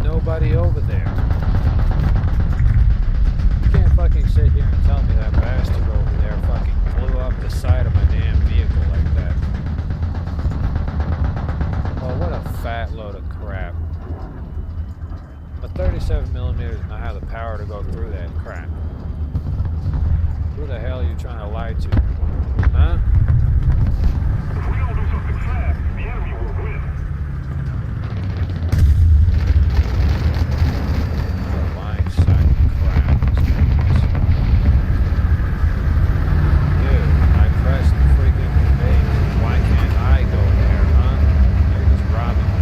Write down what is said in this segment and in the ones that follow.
nobody over there. You can't fucking sit here and tell me that bastard over there fucking blew up the side of my damn vehicle like that. Oh, what a fat load of crap. A 37mm does not have the power to go through that crap. Who the hell are you trying to lie to? Huh? If we all do something fast, the enemy will win. What a lying sack of crap. Dude, I pressed the freaking thing. Why can't I go there, huh? They're just robbing me.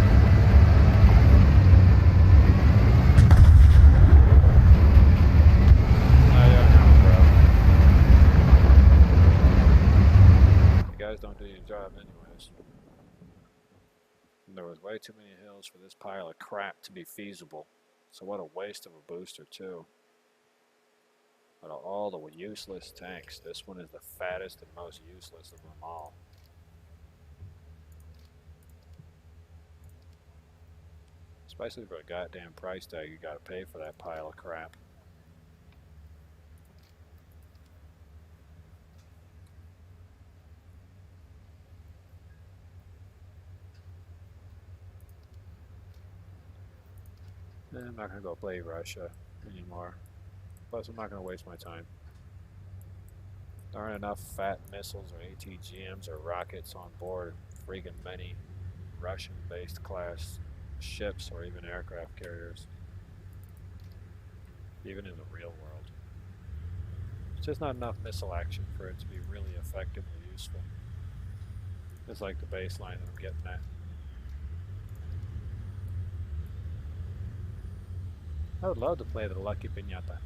I don't know, bro. You guys don't do your job anyways. And there was way too many hills for this pile of crap to be feasible. So what a waste of a booster too. Out of all the useless tanks, this one is the fattest and most useless of them all. Especially for a goddamn price tag you gotta pay for that pile of crap. I'm not gonna go play Russia anymore. Plus, I'm not gonna waste my time. There aren't enough fat missiles or ATGMs or rockets on board friggin' many Russian-based class ships or even aircraft carriers. Even in the real world. It's just not enough missile action for it to be really effective or useful. It's like the baseline that I'm getting at. I would love to play the Lucky Piñata.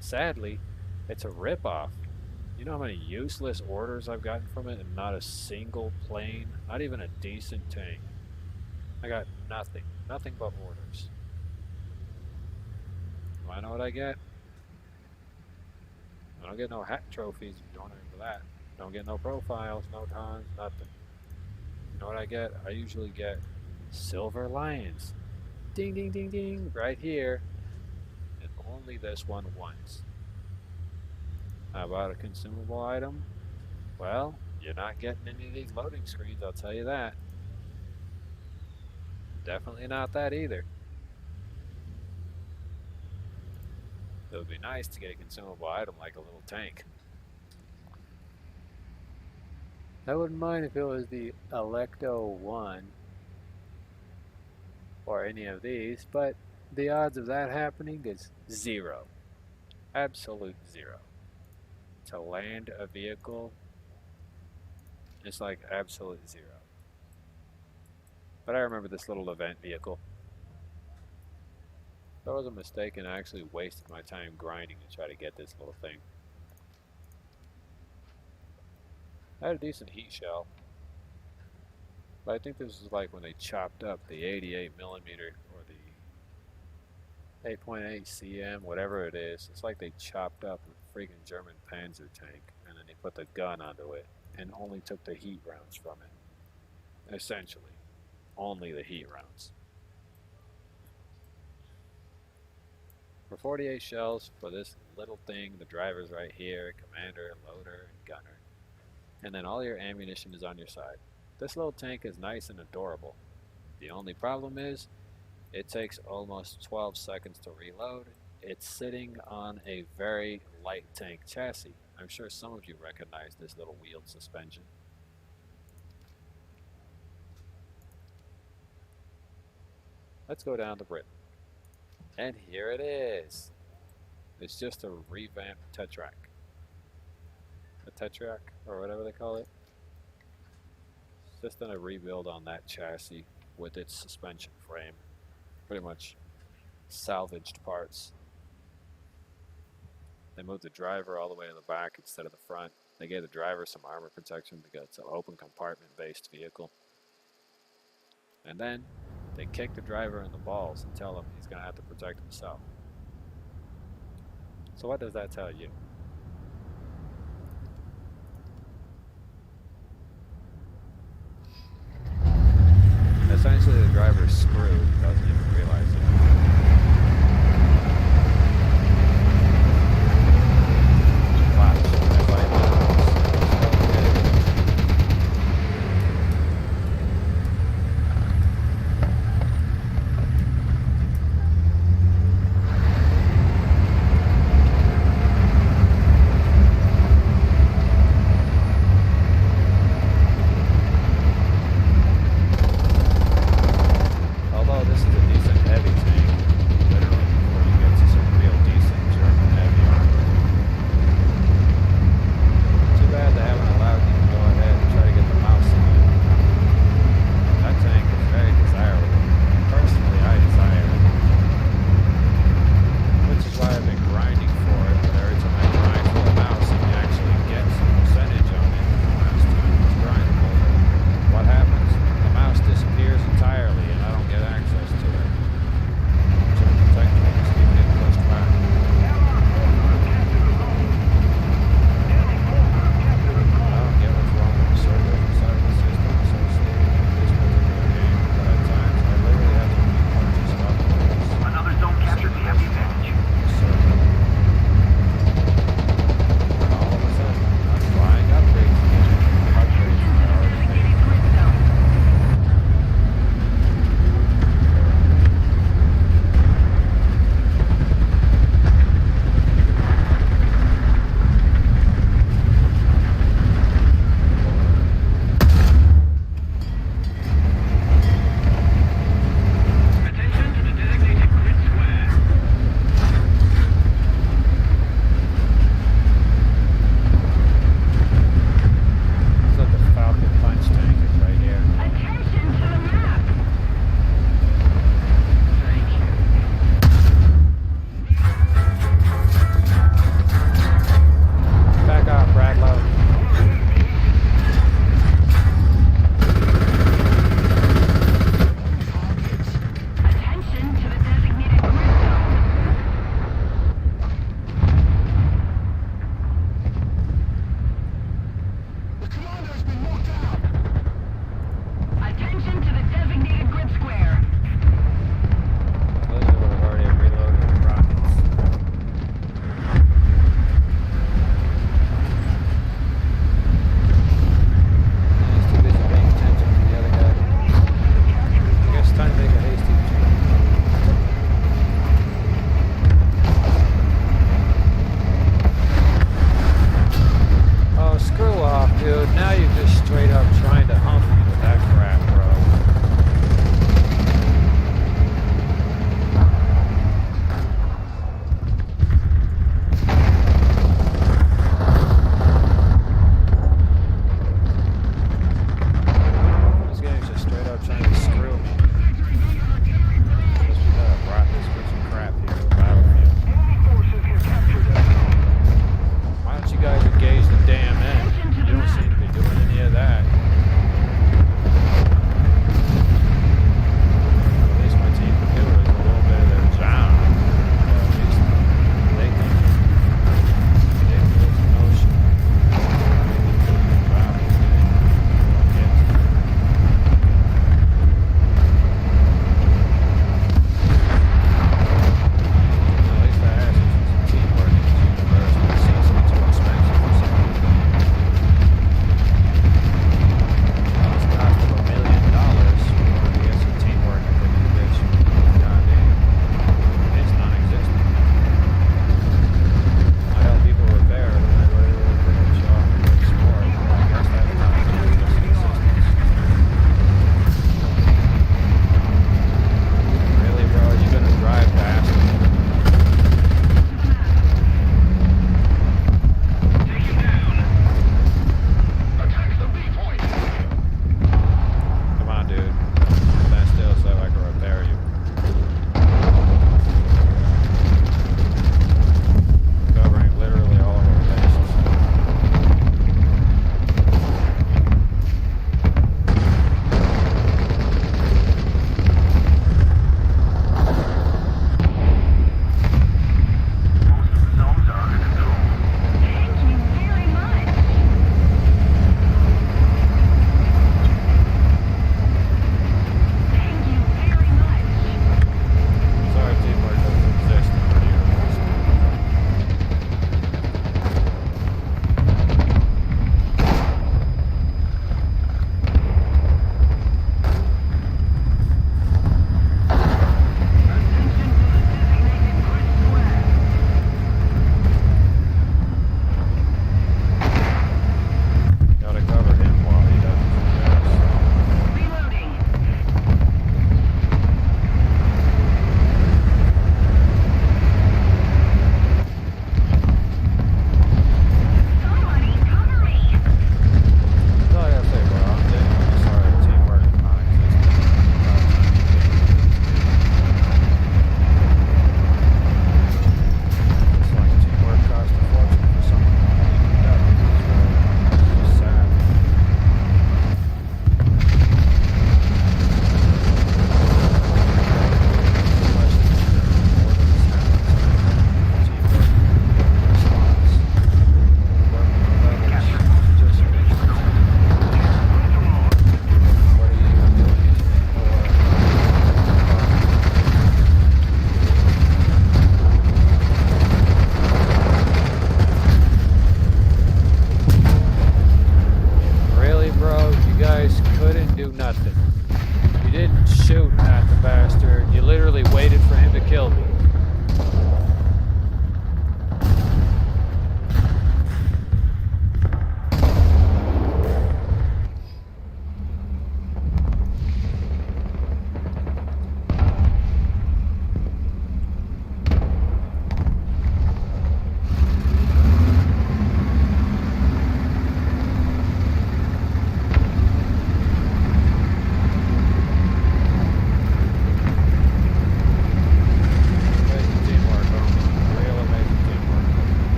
Sadly, it's a rip-off. You know how many useless orders I've gotten from it and not a single plane, not even a decent tank. I got nothing. Nothing but orders. Do I know what I get? I don't get no hat trophies if you're wondering for that. Don't get no profiles, no tons, nothing. You know what I get? I usually get silver lions. Ding, ding, ding, ding, right here. And only this one once. How about a consumable item? Well, you're not getting any of these loading screens, I'll tell you that. Definitely not that either. It would be nice to get a consumable item like a little tank. I wouldn't mind if it was the Electo 1 or any of these, but the odds of that happening is 0. Absolute 0. To land a vehicle, it's like absolute 0. But I remember this little event vehicle. If I wasn't mistaken, I actually wasted my time grinding to try to get this little thing. I had a decent heat shell. But I think this is like when they chopped up the 88mm or the 8.8 cm, whatever it is. It's like they chopped up a freaking German Panzer tank and then they put the gun onto it and only took the heat rounds from it. Essentially. Only the heat rounds. For 48 shells for this little thing, the driver's right here, commander, loader, and gunner. And then all your ammunition is on your side. This little tank is nice and adorable. The only problem is, it takes almost 12 seconds to reload. It's sitting on a very light tank chassis. I'm sure some of you recognize this little wheeled suspension. Let's go down to Britain. And here it is. It's just a revamped Tetrak. A Tetrak, or whatever they call it. It's just done a rebuild on that chassis with its suspension frame. Pretty much salvaged parts. They moved the driver all the way to the back instead of the front. They gave the driver some armor protection because it's an open compartment based vehicle. And then they kick the driver in the balls and tell him he's going to have to protect himself. So what does that tell you? Essentially the driver's screwed, doesn't even realize it.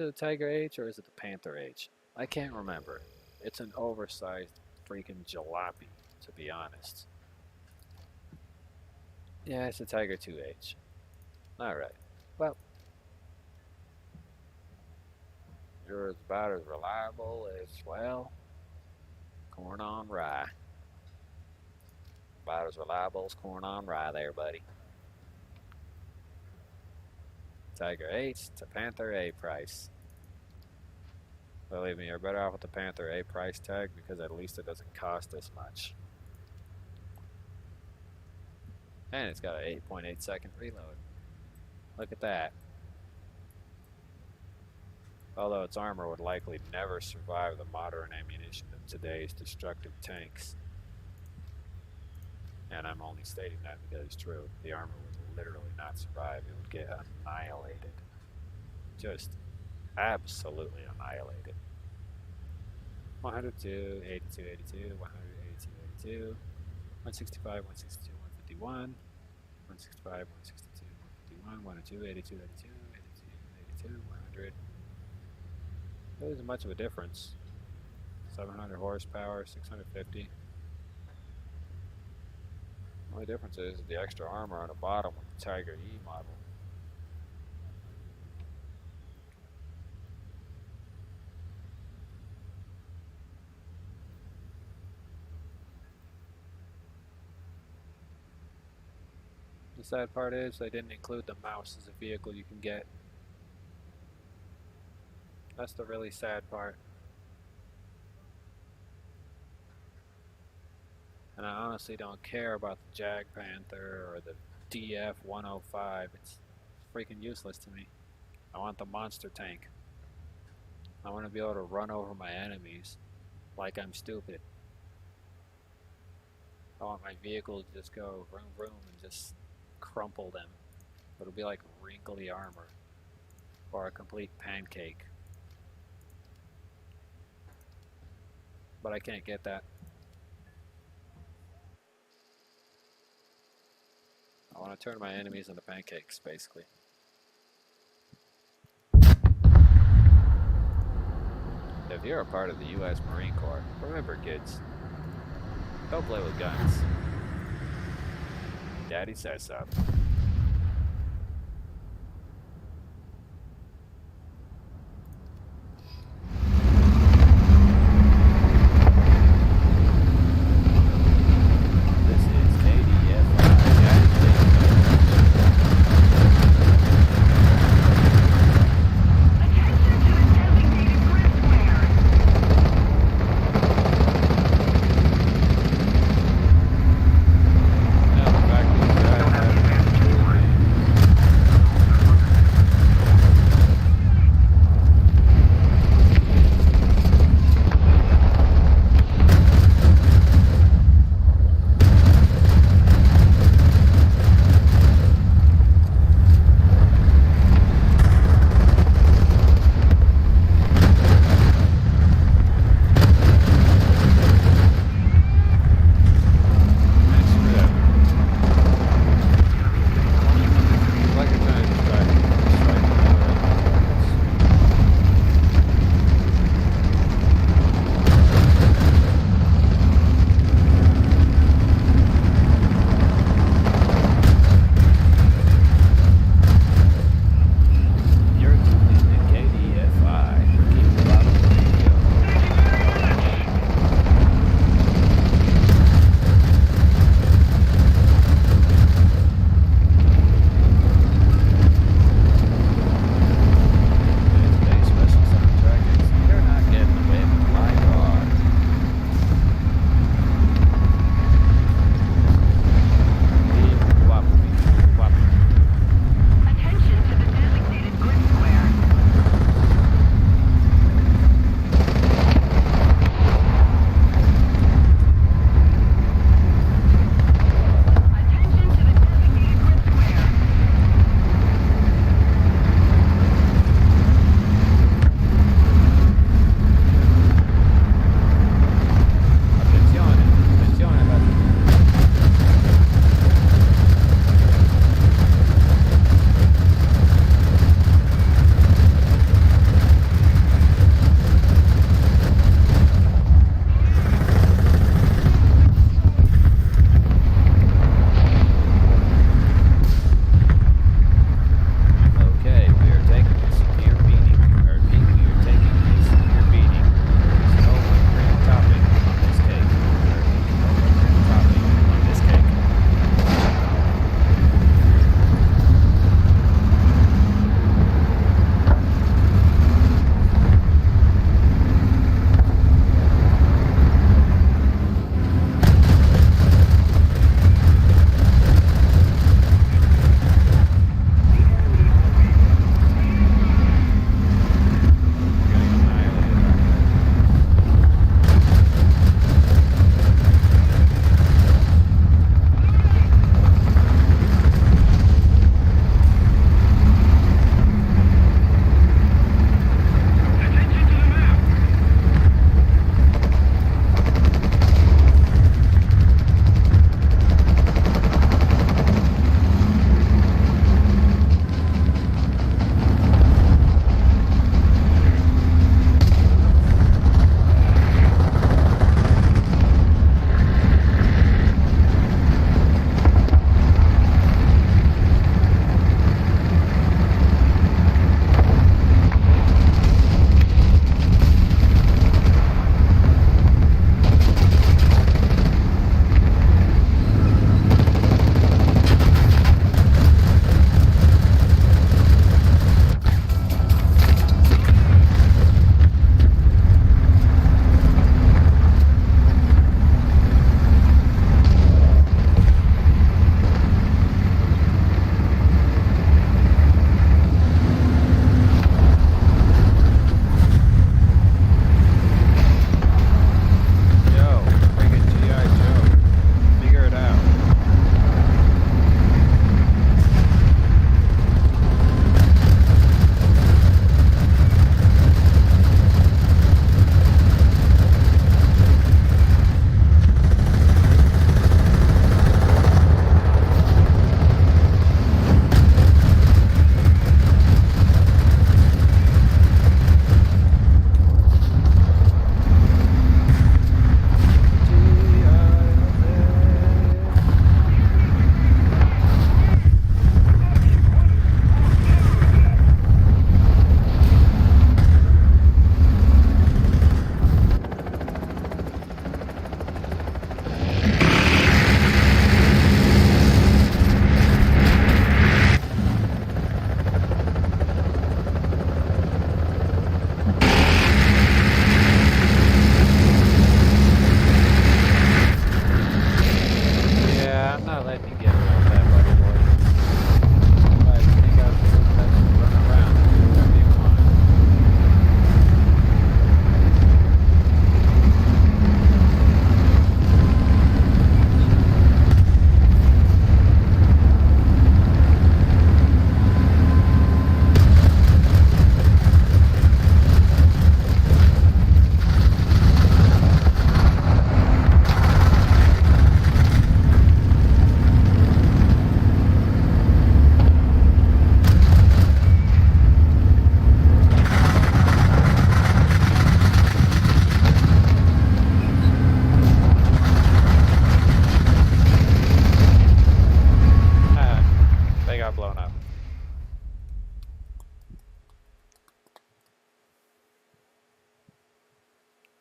it a Tiger H or is it the Panther H? I can't remember. It's an oversized freaking jalopy, to be honest. Yeah, it's a Tiger 2H. Alright. Well, you're about as reliable as, well, corn on rye. About as reliable as corn on rye there, buddy. Tiger H to Panther A price. Believe me, you're better off with the Panther A price tag because at least it doesn't cost as much. And it's got an 8.8 second reload. Look at that. Although its armor would likely never survive the modern ammunition of today's destructive tanks. And I'm only stating that because it's true. The armor would literally not survive. It would get annihilated. Just absolutely annihilated. 102, 82, 82, 100, 82, 82, 165, 162, 151, 165, 162, 151, 102, 82, 82, 82, 82, 100. There isn't much of a difference. 700 horsepower, 650. The only difference is the extra armor on the bottom with the Tiger E model. The sad part is they didn't include the mouse as a vehicle you can get. That's the really sad part. And I honestly don't care about the Jag Panther or the DF-105. It's freaking useless to me. I want the monster tank. I want to be able to run over my enemies like I'm stupid. I want my vehicle to just go vroom vroom and just crumple them. It'll be like wrinkly armor or a complete pancake. But I can't get that. I want to turn my enemies into pancakes, basically. If you're a part of the U.S. Marine Corps, remember kids, don't play with guns. Daddy says so.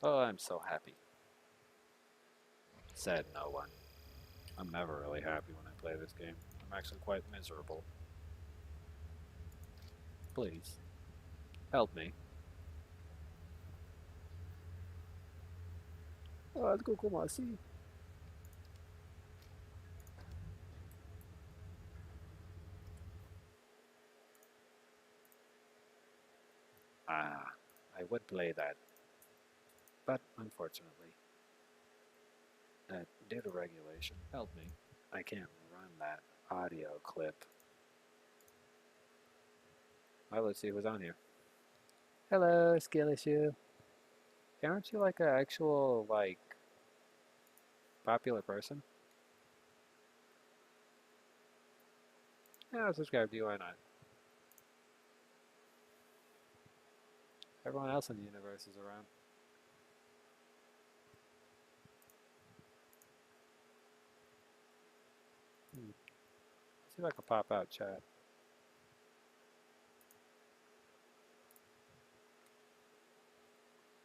Oh, I'm so happy. Said no one. I'm never really happy when I play this game. I'm actually quite miserable. Please, help me. Oh, let's go, come on, see. Ah, I would play that, but unfortunately, due to regulation, help me. I can't run that audio clip. Well, let's see who's on here. Hello, skill issue. Aren't you like an actual, like, popular person? Yeah, I'll subscribe to you, why not? Everyone else in the universe is around. See if I can pop out chat.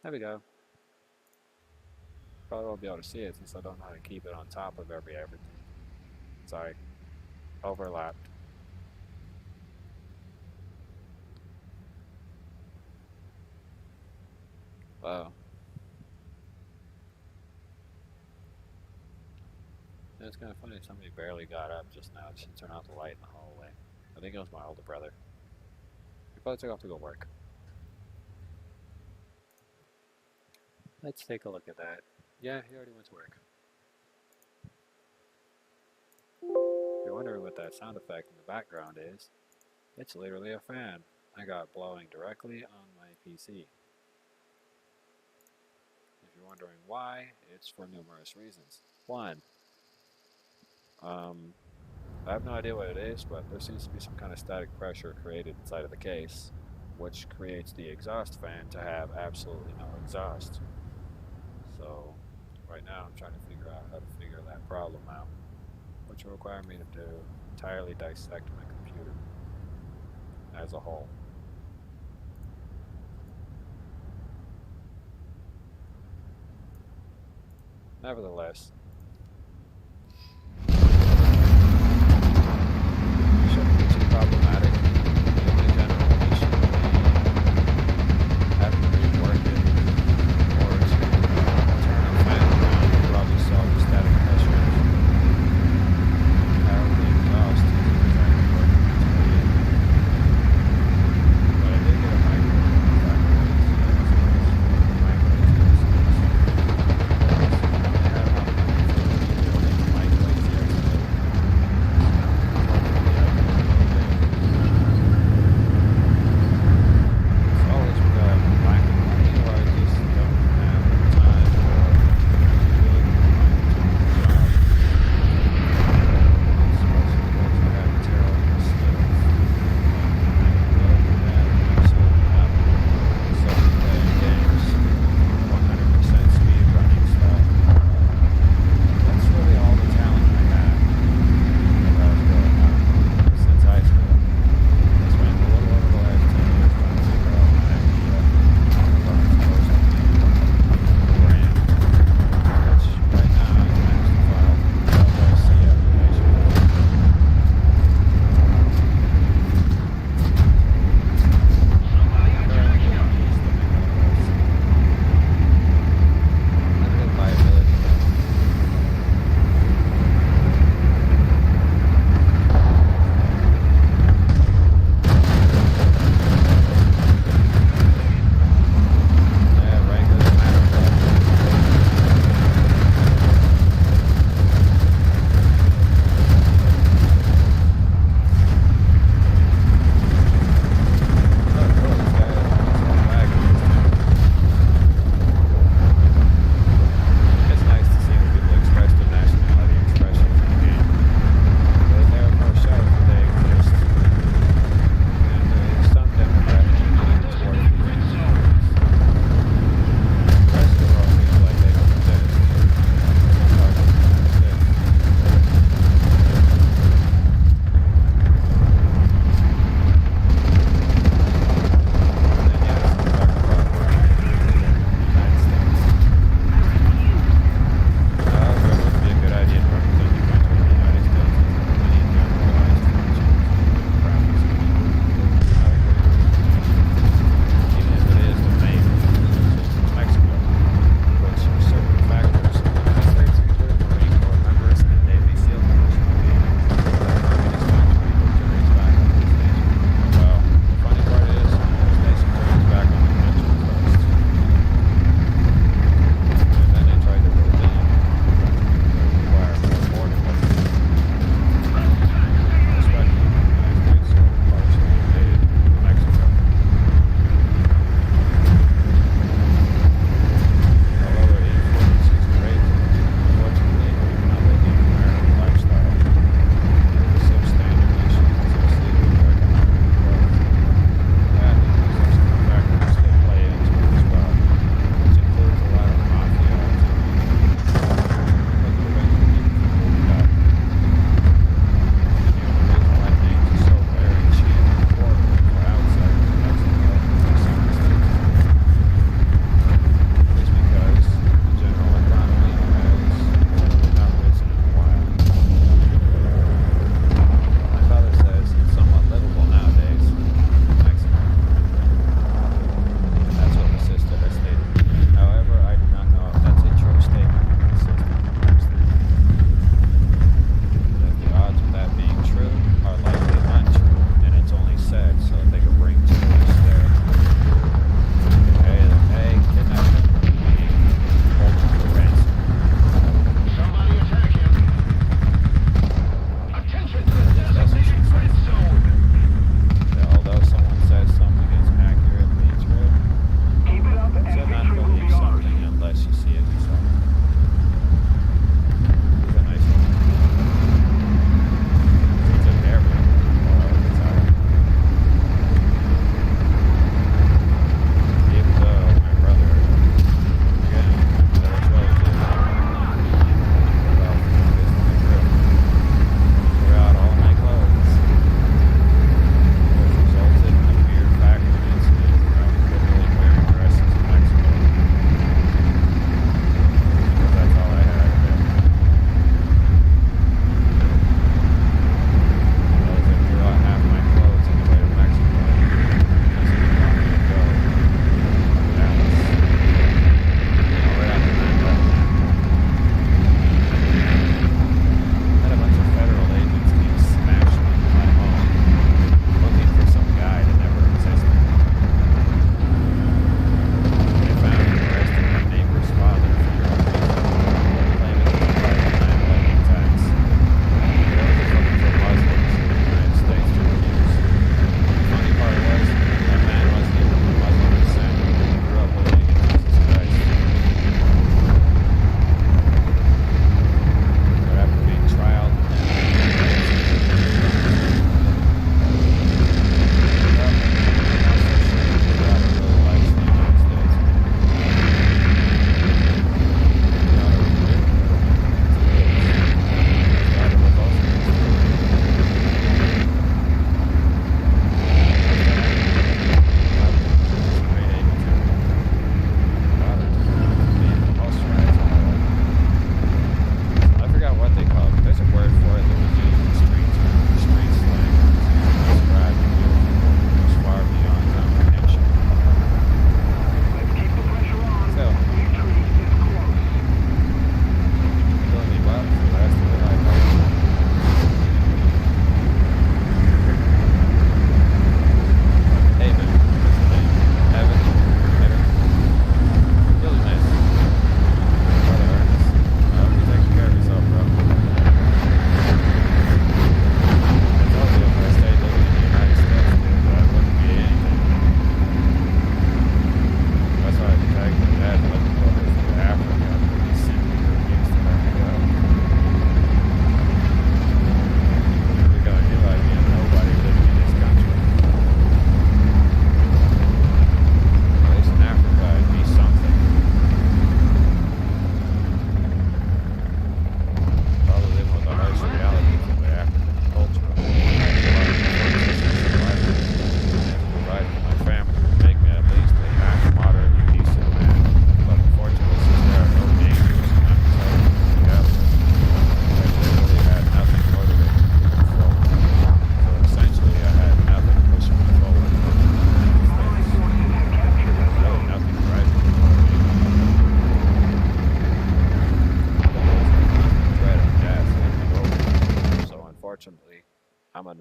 There we go. Probably won't be able to see it since I don't know how to keep it on top of everything. Sorry. Overlapped. Wow. It's kind of funny. Somebody barely got up just now. Just turn off the light in the hallway. I think it was my older brother. He probably took off to go work. Let's take a look at that. Yeah, he already went to work. If you're wondering what that sound effect in the background is, it's literally a fan I got blowing directly on my PC. If you're wondering why, it's for numerous reasons. One, I have no idea what it is, but there seems to be some kind of static pressure created inside of the case, which creates the exhaust fan to have absolutely no exhaust. So, right now I'm trying to figure out how to figure that problem out, which will require me to entirely dissect my computer as a whole. Nevertheless, it shouldn't be too problematic. The only general issue would be having to rework it or to turn the fan around and probably solve the static pressure issue. However, the exhaust isn't exactly working its way in. But I did get a microwave. In fact, microwaves. I have not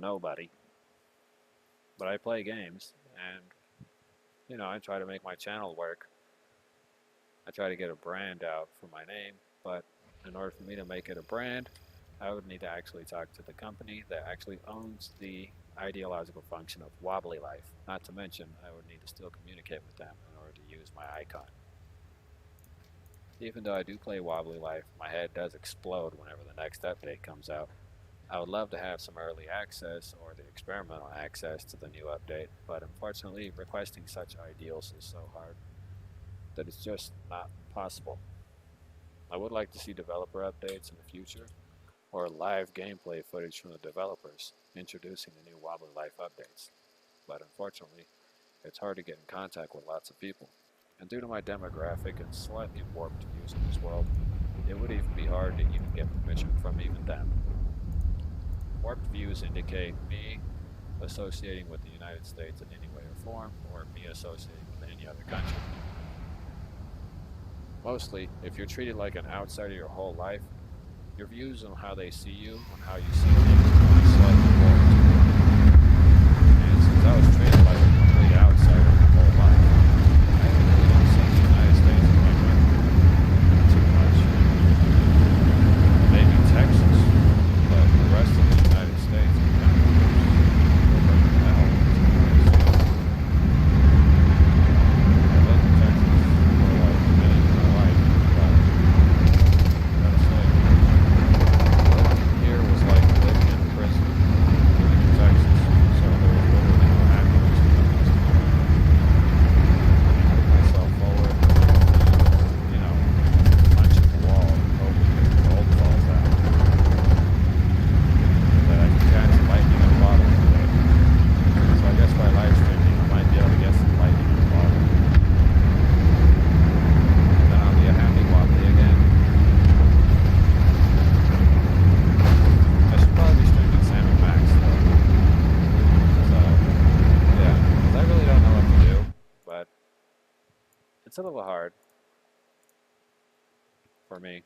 nobody, but I play games, and I try to make my channel work. I try to get a brand out for my name, but in order for me to make it a brand, I would need to actually talk to the company that actually owns the ideological function of Wobbly Life. Not to mention, I would need to still communicate with them in order to use my icon. Even though I do play Wobbly Life, my head does explode whenever the next update comes out. I would love to have some early access or the experimental access to the new update, but unfortunately requesting such ideals is so hard that it's just not possible. I would like to see developer updates in the future, or live gameplay footage from the developers introducing the new Wobbly Life updates, but unfortunately it's hard to get in contact with lots of people. And due to my demographic and slightly warped views in this world, it would even be hard to even get permission from even them. Warped views indicate me associating with the United States in any way or form, or me associating with any other country. Mostly, if you're treated like an outsider your whole life, your views on how they see you and how you see things will be slightly warped. And since I was treated like a complete outsider my whole life, I really don't see the United States as my country too much. Maybe Texas, but the rest of the United States is kind of what the hell is the United States? I lived in Texas for like a minute in my life, but I gotta say, living here was like living in prison, living in Texas, so there was literally no happiness when I was put myself forward, punching the wall and hoping that the gold falls out, that I can catch lightning in a bottle today. So I guess by live streaming I might be able to get some lightning in a bottle. Then I'll be a happy Wobbly again. I should probably be streaming Sam and Max though. Because I really don't know what to do, but it's a little hard for me.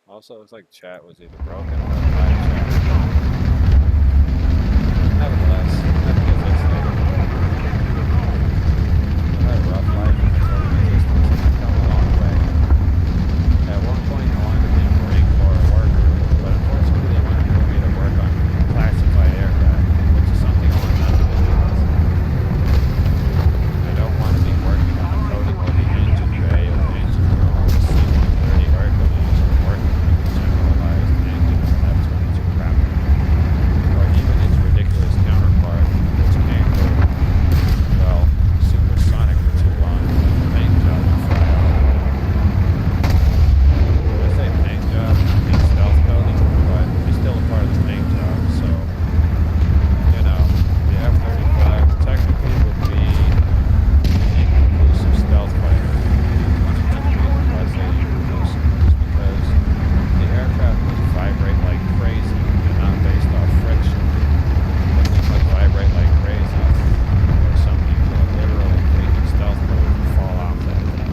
Also, it's like chat was either broken or live chat. Nevertheless, I think it's later. I had a rough life in this organization, and I've come a long way. At one point, I wanted to be a Marine Corps worker, but unfortunately, they wanted to put me to work on classified aircraft, which is something I want none of it is. I don't want to be working on the coding or the engine bay or the engine room or the C-130 Hercules or working on the generalized engine of an F-22 Raptor, or even its ridiculous counterpart, which can't go, well, supersonic for too long because the paint job will fly out. When I say paint job, I mean stealth coding, but it's still a part of the paint job, so, the F-35 technically would be an inconclusive stealth fighter. One of the reasons why I say inconclusive is because the aircraft must vibrate like crazy and not based off friction. But things like vibrate like crazy, or some people are literally taking stealth mode and fall off that thing.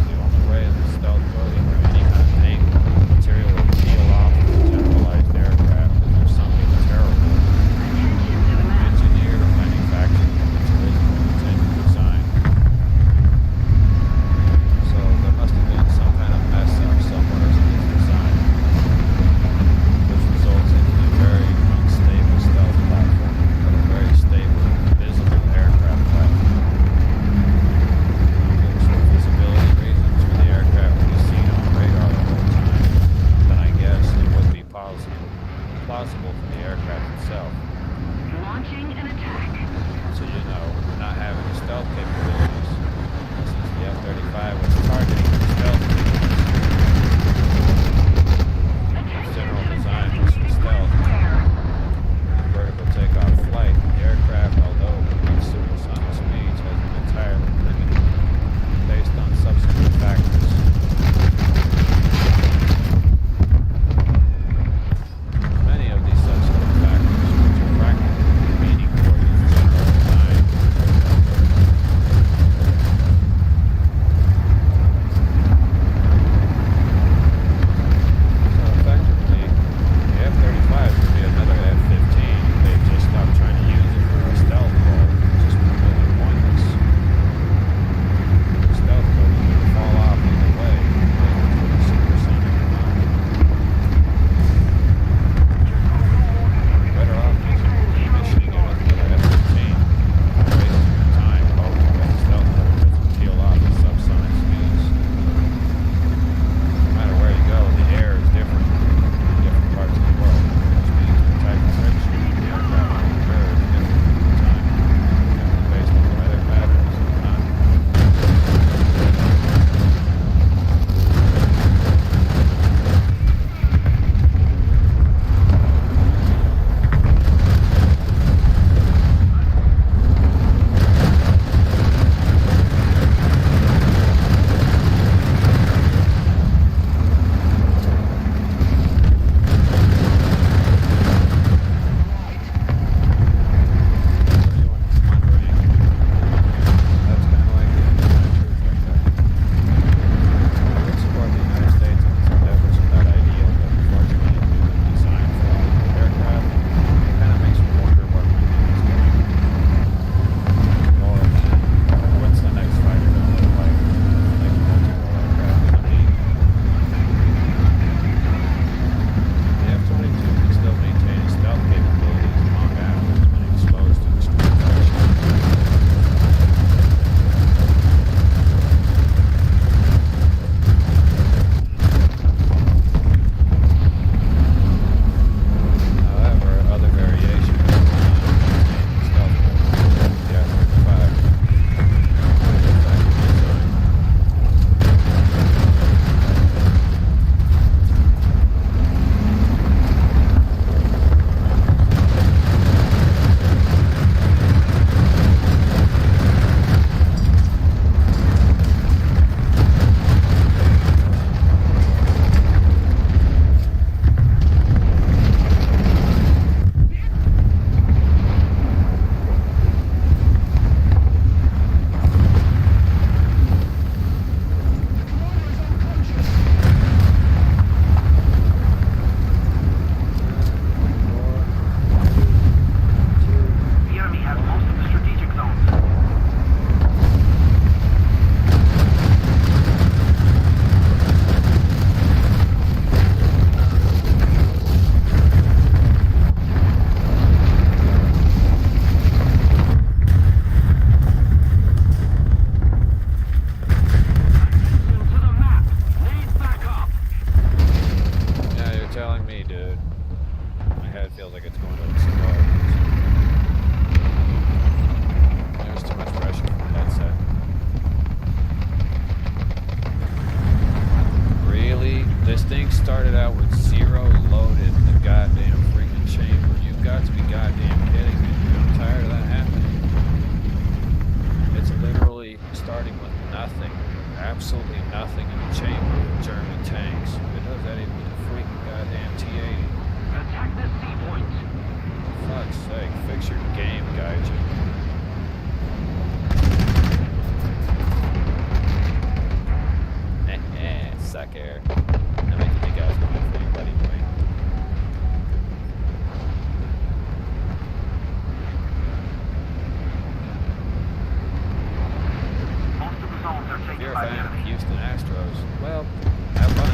The only way that stealth coding or any kind of paint material will peel off of a generalized aircraft is there's something terrible engineered or manufactured from its original intended design. So there must have been some kind of mess up somewhere in its design, which results in a very unstable stealth platform, but a very stable, visible aircraft platform. If it was for visibility reasons for the aircraft to be seen on radar the whole time, then I guess it would be plausible for the aircraft itself. Launching an attack. So not having the stealth capabilities, since the F-35 was targeting the stealth capabilities. Its general design was for stealth. Vertical takeoff flight, the aircraft, although it can reach supersonic speeds, has been entirely limited based on subsequent factors. Many of these subsequent factors, which are practically meaning for its general design, fan of Houston Astros, well, have fun.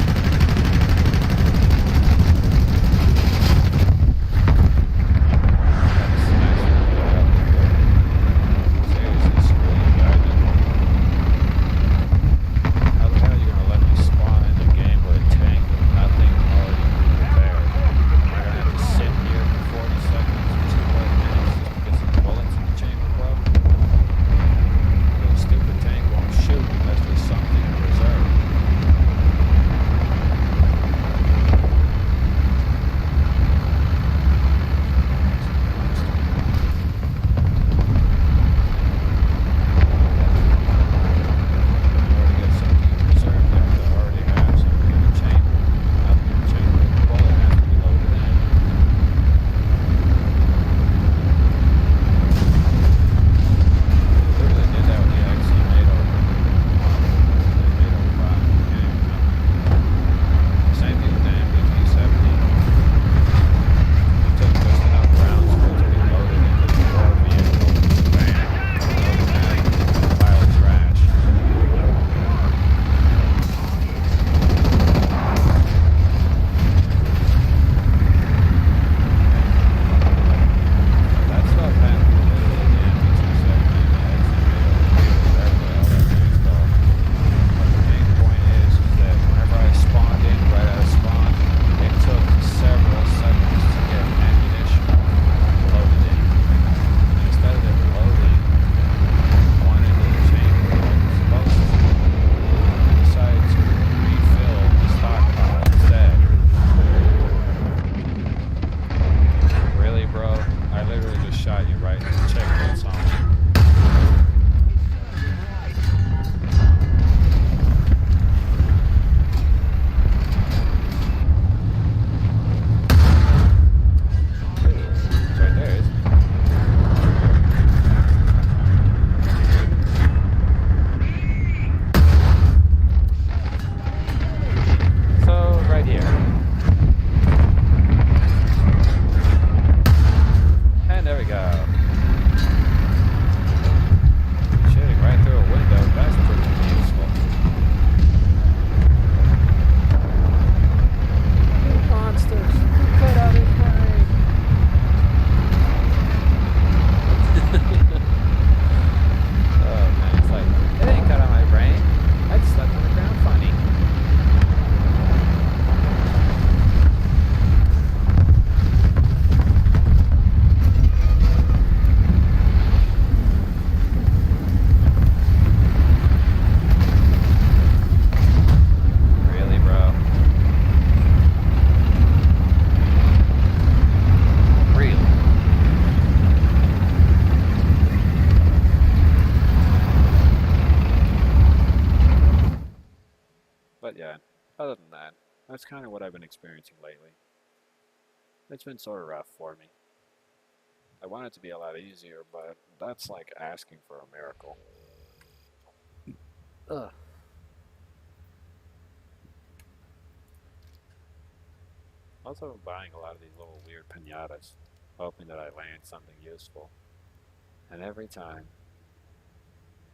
Seriously, screw you guys. How the hell are you gonna let me spawn in a game with a tank with nothing already prepared? Am I gonna have to sit here for 40 seconds or 2 minutes just to get some bullets in the chamber, bro? The stupid tank won't shoot unless there's something in reserve. But yeah, other than that, that's kind of what I've been experiencing lately. It's been sort of rough for me. I want it to be a lot easier, but that's like asking for a miracle. Ugh. Also, I'm buying a lot of these little weird pinatas, hoping that I land something useful. And every time,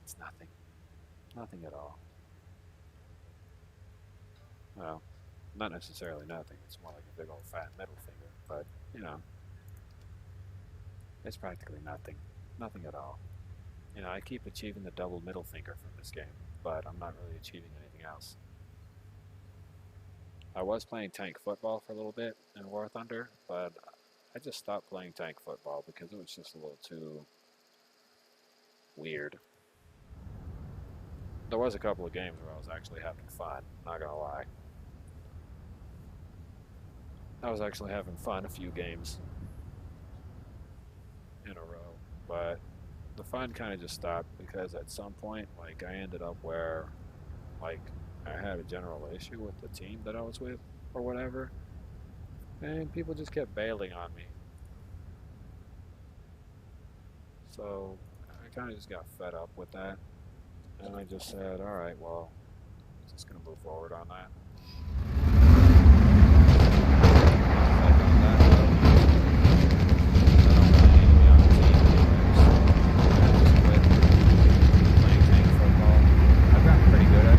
it's nothing. Nothing at all. Well, not necessarily nothing. It's more like a big old fat middle finger, but, you know, it's practically nothing. Nothing at all. You know, I keep achieving the double middle finger from this game, but I'm not really achieving anything else. I was playing tank football for a little bit in War Thunder, but I just stopped playing tank football because it was just a little too weird. There was a couple of games where I was actually having fun, not gonna lie. I was actually having fun a few games in a row, but the fun kind of just stopped because at some point, like, I ended up where, like, I had a general issue with the team that I was with or whatever, and people just kept bailing on me. So I kind of just got fed up with that, and I just said, alright, well, I'm just going to move forward on that. Like on that note, I don't really need to be on the team anyways. I just quit playing tank football. I've gotten pretty good at it.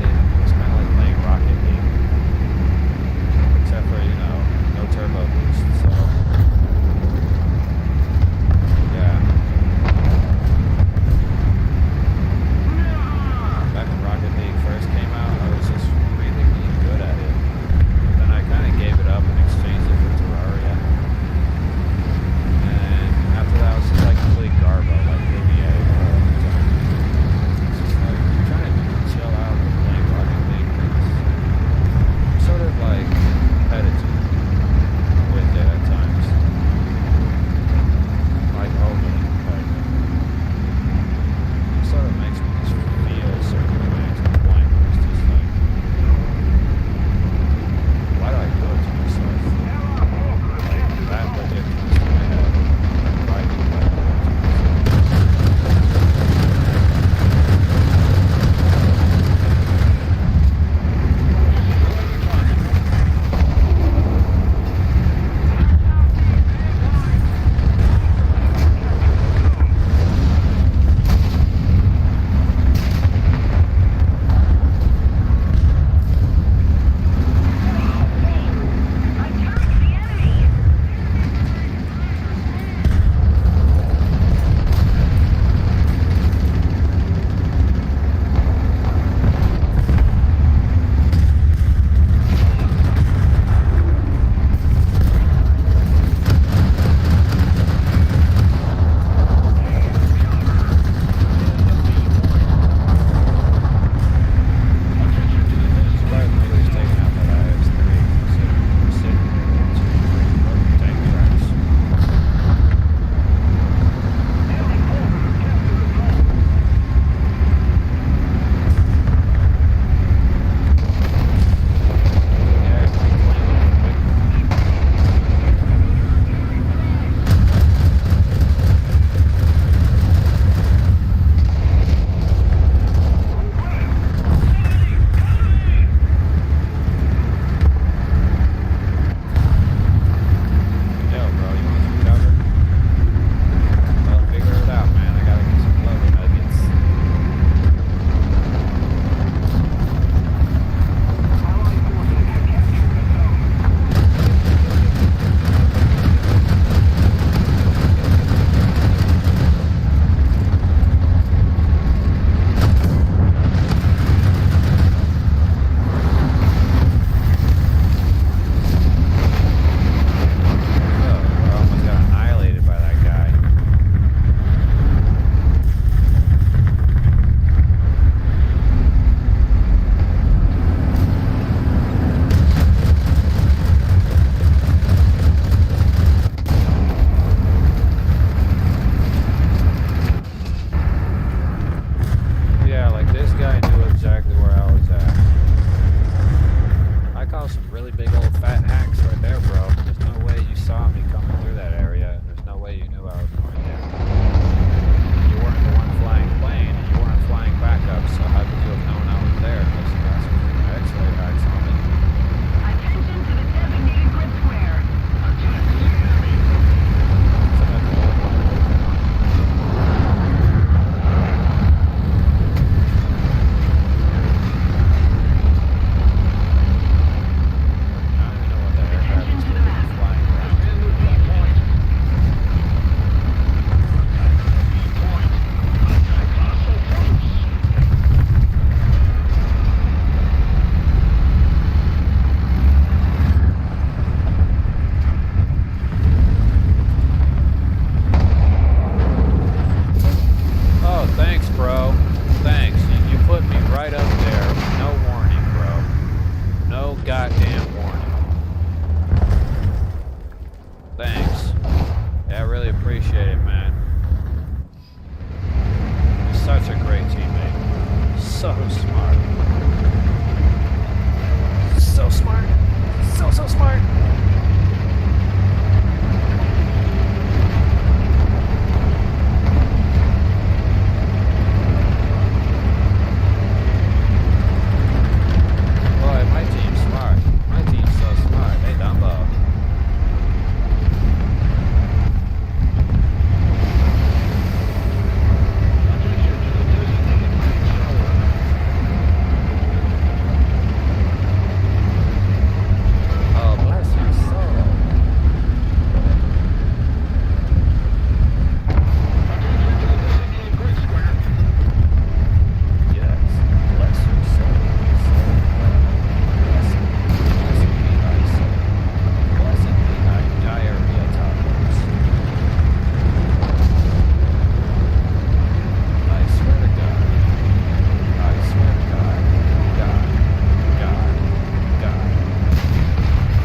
such a great teammate. So smart. So smart. So smart. Boy, my team's smart. My team's so smart. Hey, Dumbo. Oh, bless your soul. Yes, bless your soul. Blessed be thy soul. Blessed be thy diarrhea tacos. I swear to God. I swear to God. God. God. God.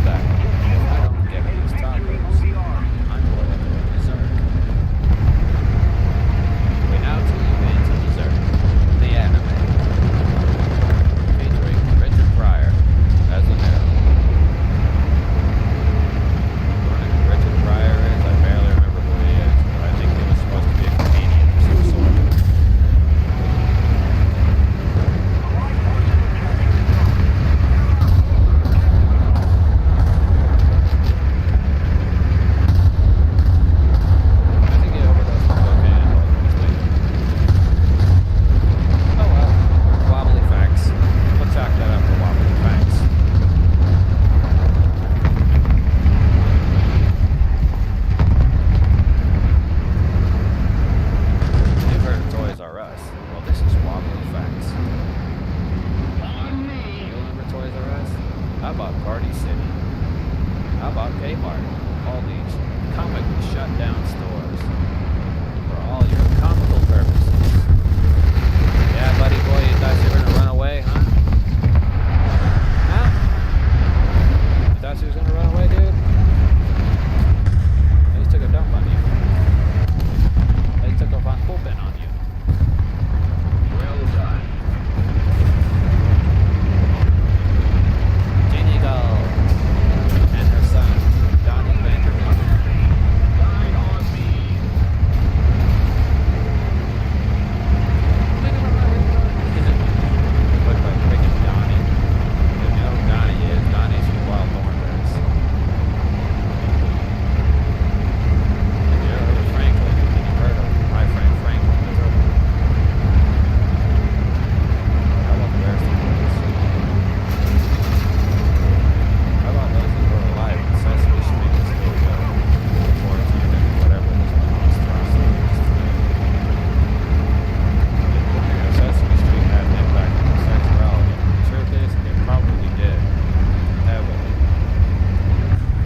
That if I don't get these tacos, I'm going to go berserk. We now tune into Dessert, the anime, featuring Richard Pryor as the narrator. Wondering who Richard Pryor is? I barely remember who he is, but I think he was supposed to be a comedian of some sort. I think he overdosed on cocaine while he was sleeping. Oh well, wobbly facts. We'll chalk that up to wobbly facts. You've heard of Toys R Us. Well, this is wobbly facts. You remember Toys R Us? How about Party City? How about Kmart? All these comic shut down stores for all your comical purposes. Yeah, buddy boy, you thought you were gonna run away, huh? Huh? You thought you was gonna run away, dude? They just took a dump on you. They took a Von Poopin on you. Well done. Jenny Gull and her son, Donnie Vanderbilt. Line on me. Look like freaking Donnie. If you know who Donnie is, Donnie's from Wild Thornberrys. If you ever heard of Franklin, then you've heard of my friend Franklin the Turtle. How about the Bearston Boys? How about those that were alive when Sesame Street was still going? Before it's even whatever this monstrosity is today. Sesame Street had an impact on sexuality. The truth is, it probably did. Heavily.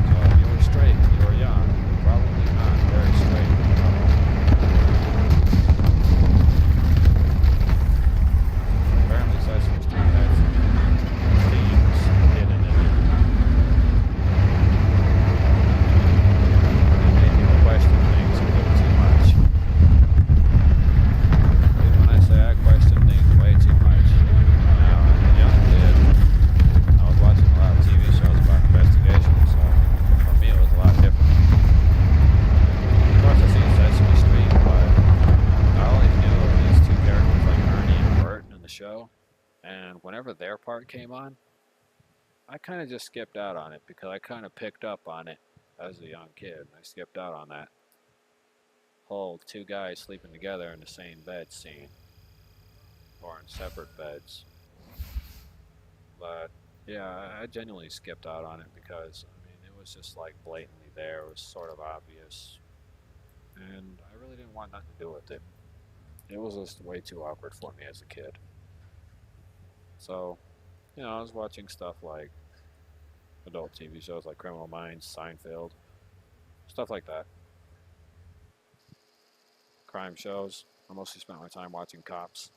So if you were straight when you were young, you're probably not very straight when you're old. Apparently Sesame Street had some themes hidden in it. It made people question things a little too much. And when I say I question things way too much, now as a young kid, I was watching a lot of TV shows about investigations, so for me it was a lot different. Of course I seen Sesame Street, but I always knew of these two characters like Ernie and Bert in the show, and whenever their part came on, I kind of just skipped out on it because I kind of picked up on it as a young kid. I skipped out on that whole two guys sleeping together in the same bed scene, or in separate beds. But yeah, I genuinely skipped out on it because I mean it was just like blatantly there. It was sort of obvious, and I really didn't want nothing to do with it. It was just way too awkward for me as a kid. So, I was watching stuff like adult TV shows like Criminal Minds, Seinfeld, stuff like that. Crime shows. I mostly spent my time watching cops.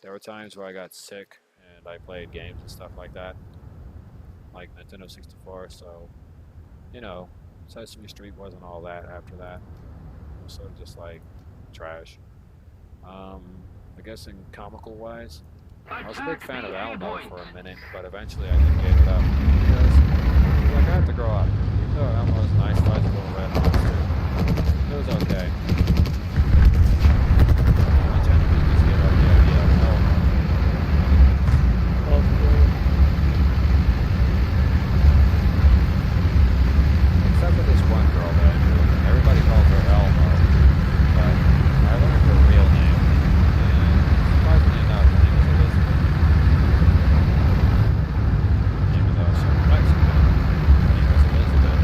There were times where I got sick and I played games and stuff like that, like Nintendo 64. So, Sesame Street wasn't all that after that. It was sort of just like trash. I guess in comical wise. I was a big Attack fan the of A Elmo point. for a minute, but eventually I just gave it up because like, I had to grow up. Even though Elmo was a nice, fuzzy little red monster, it was okay. I generally just get out the idea of Elmo. Altogether. Except for this one girl that I knew. Everybody calls her Elmo, but I learned her real name, and surprisingly enough, her name is Elizabeth. Even though she's Mexican, her name was Elizabeth,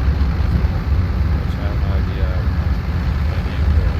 which I have no idea if my name really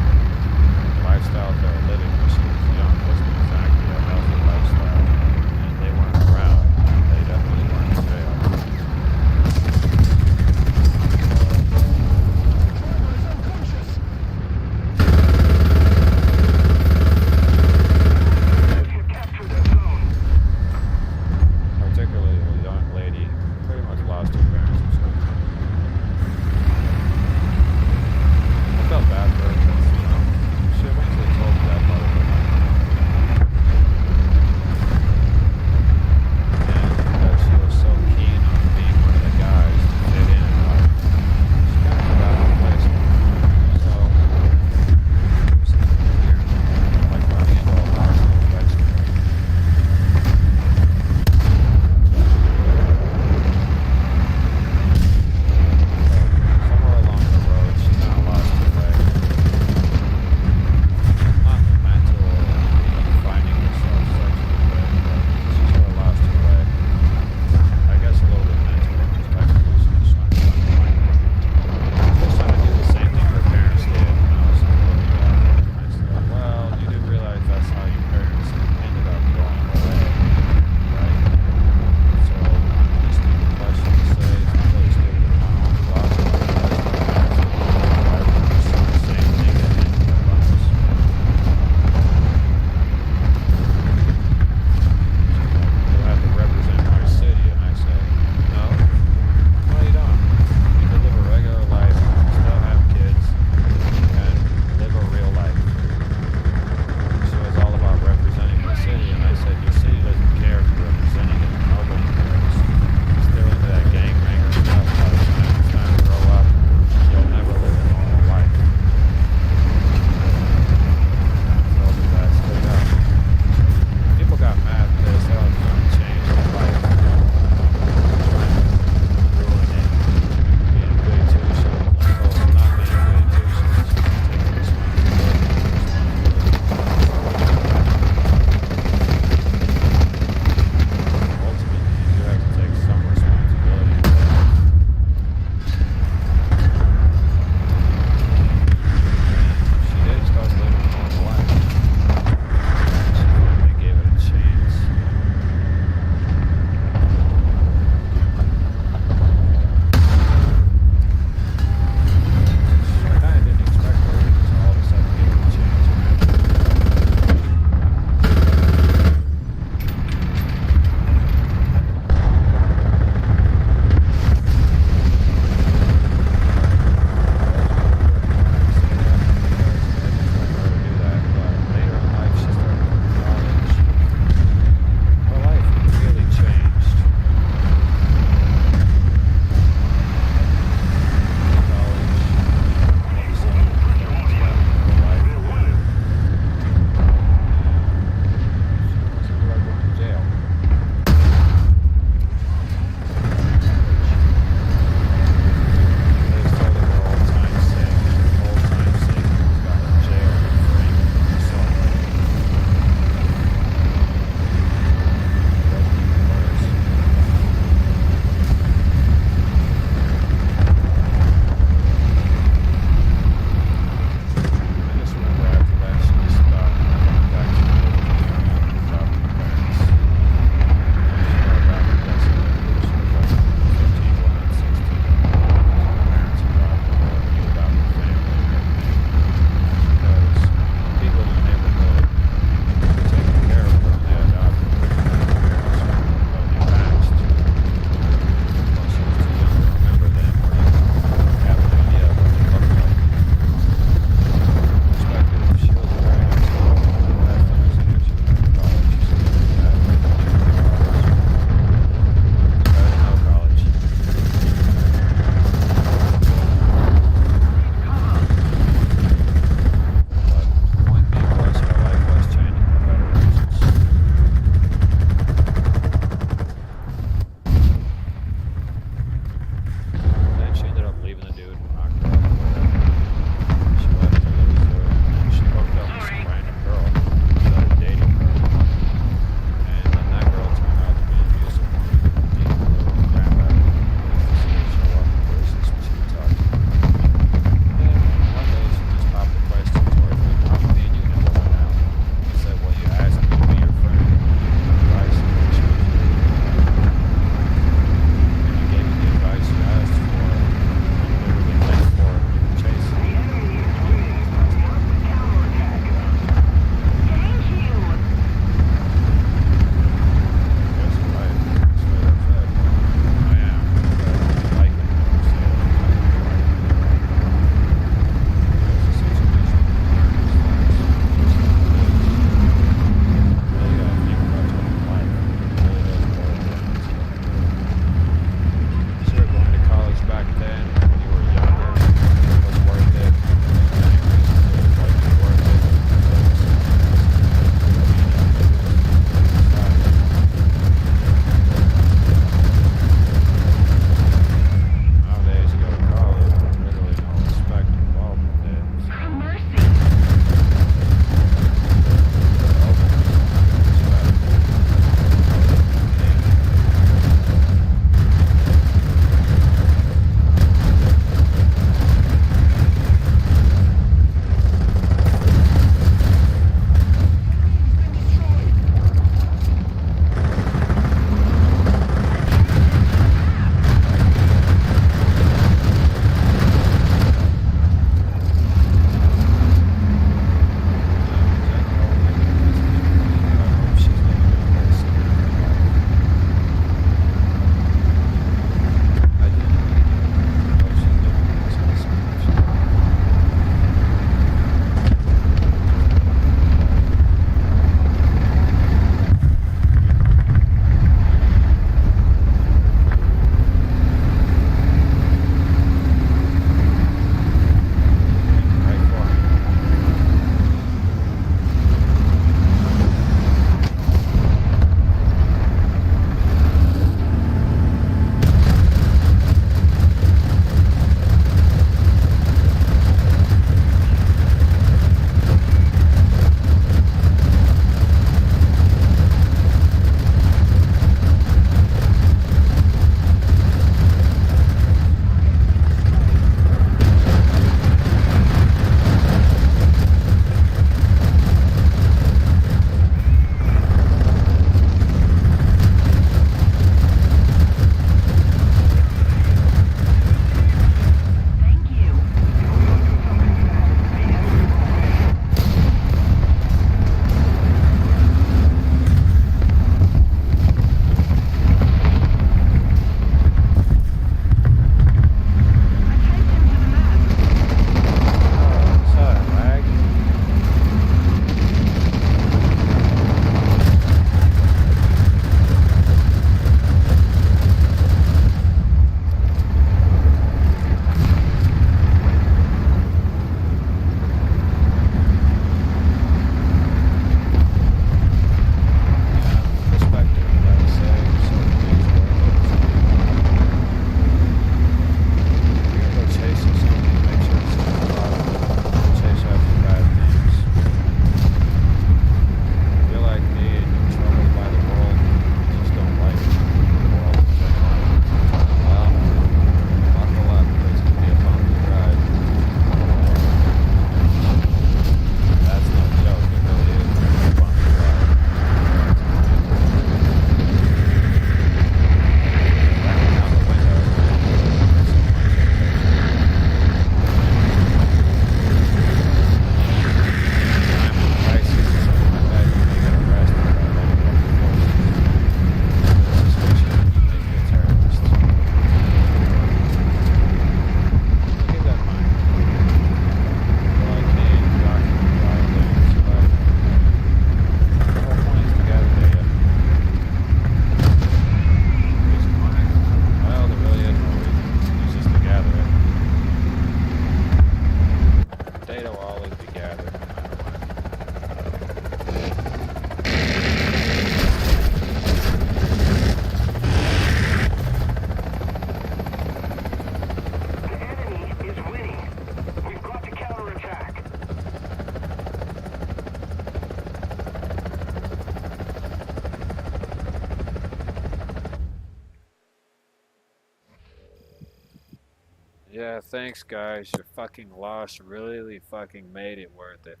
Yeah, thanks guys. Your fucking loss really fucking made it worth it.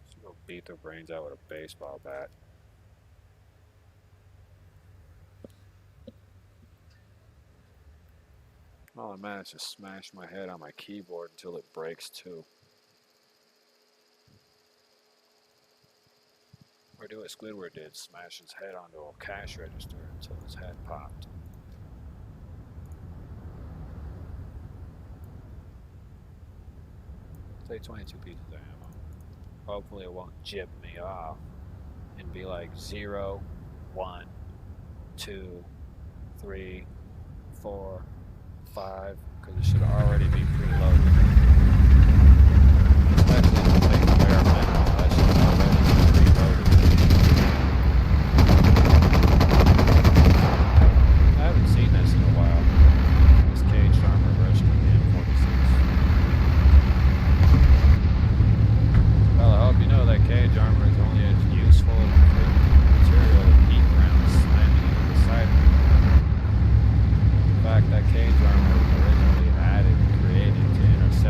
Just go beat their brains out with a baseball bat. Oh, I managed to smash my head on my keyboard until it breaks too. Or do what Squidward did, smash his head onto a cash register until his head popped. Take 22 pieces of ammo. Hopefully it won't jib me off and be like 0, 1, 2, 3, 4, 5, because it should already be preloaded. Especially if it takes bare minimum, that should already be preloaded. I haven't seen this in a while. This cage armor version of the M46. Well, I hope you know that cage armor is only as useful as the material of heat rounds slamming into the side of it. In fact, that cage armor was originally added and created to intercept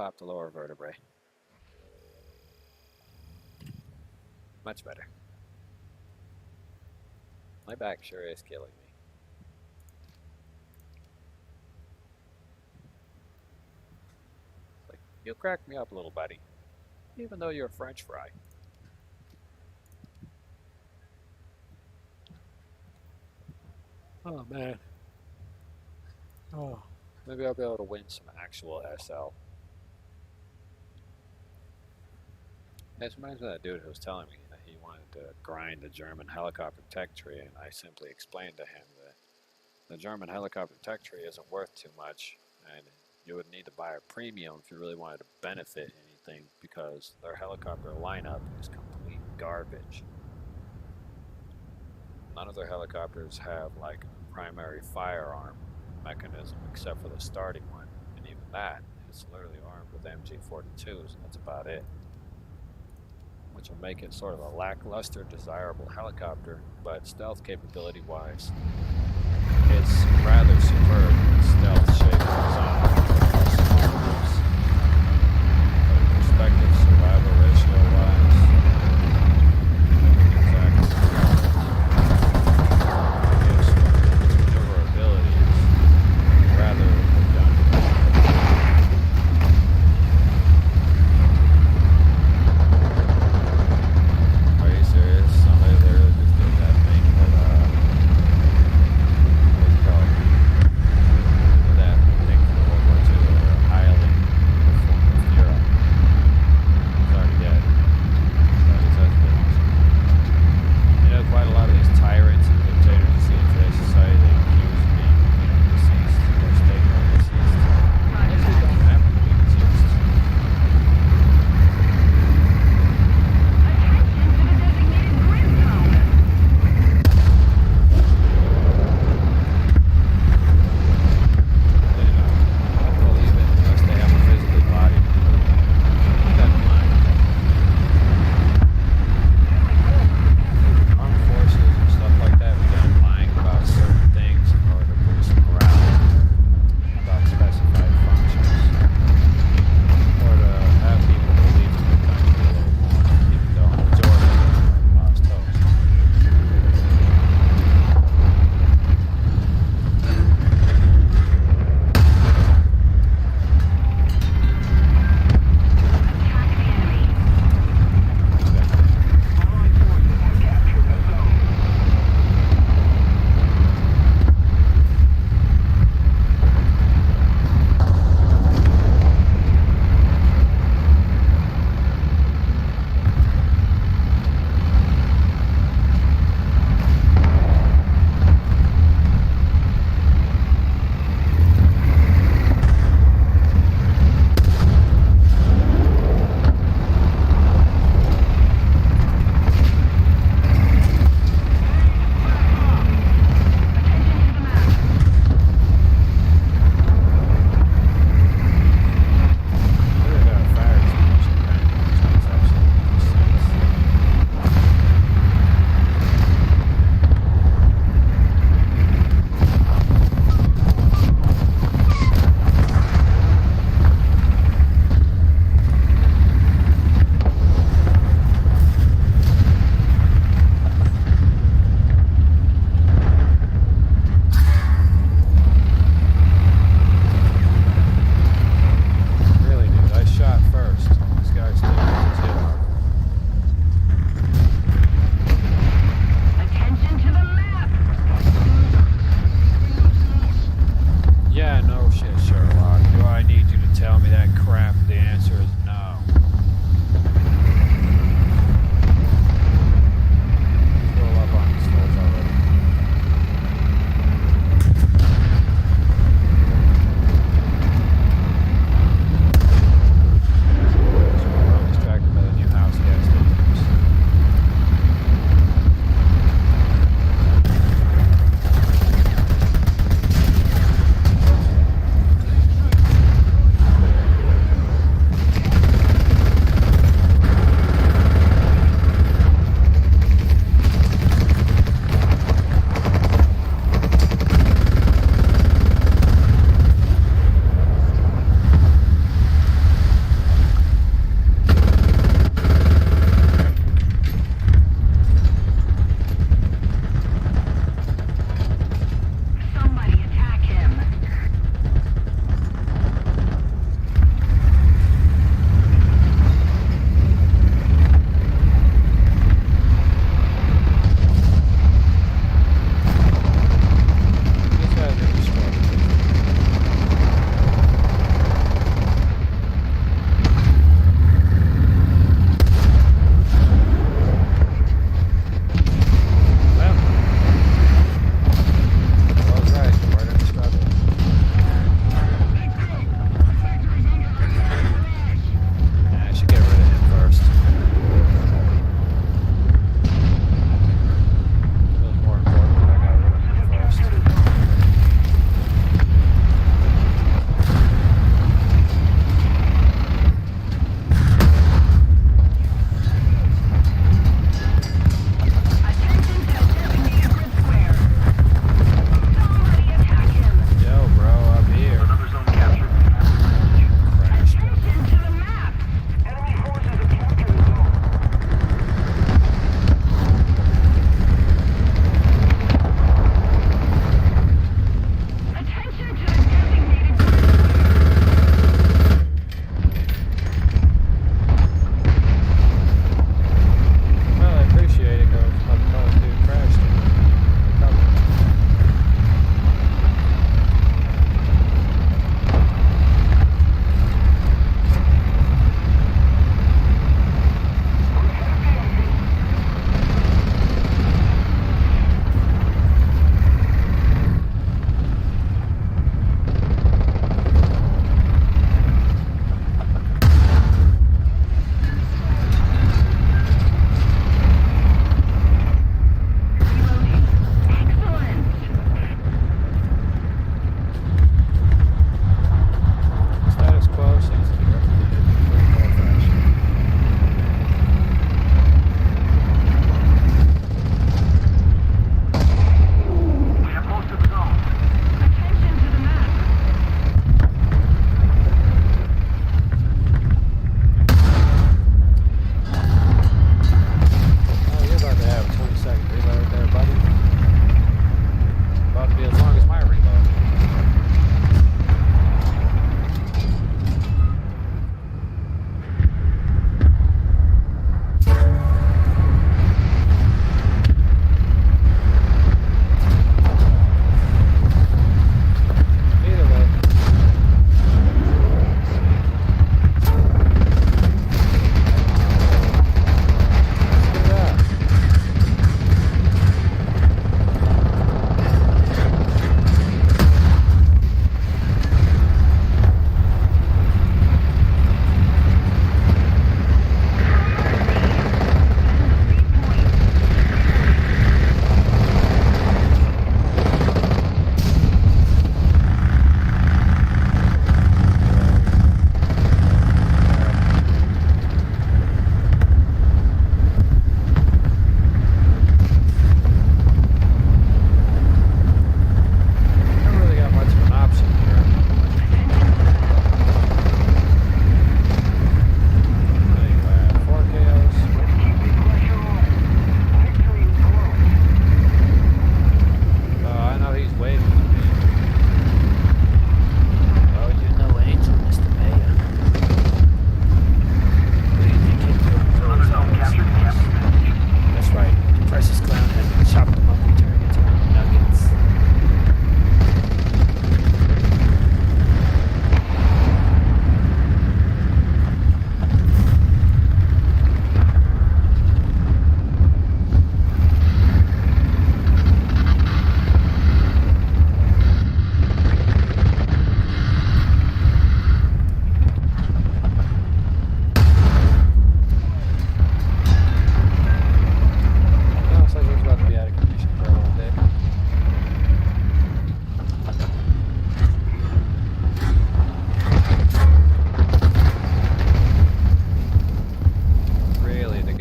pop the lower vertebrae. Much better. My back sure is killing me. It's like, you'll crack me up, little buddy, even though you're a French fry. Oh, man. Oh. Maybe I'll be able to win some actual SL. This reminds me of that dude who was telling me that he wanted to grind the German helicopter tech tree, and I simply explained to him that the German helicopter tech tree isn't worth too much, and you would need to buy a premium if you really wanted to benefit anything, because their helicopter lineup is complete garbage. None of their helicopters have like a primary firearm mechanism except for the starting one, and even that is literally armed with MG42s, and that's about it. Which will make it sort of a lackluster, desirable helicopter, but stealth capability wise, it's rather superb in stealth shape design. But perspective, survival ratio wise, exactly. Its maneuverability is rather redundant. Are you serious? Somebody literally just did that thing that, what do you call it? That thing for the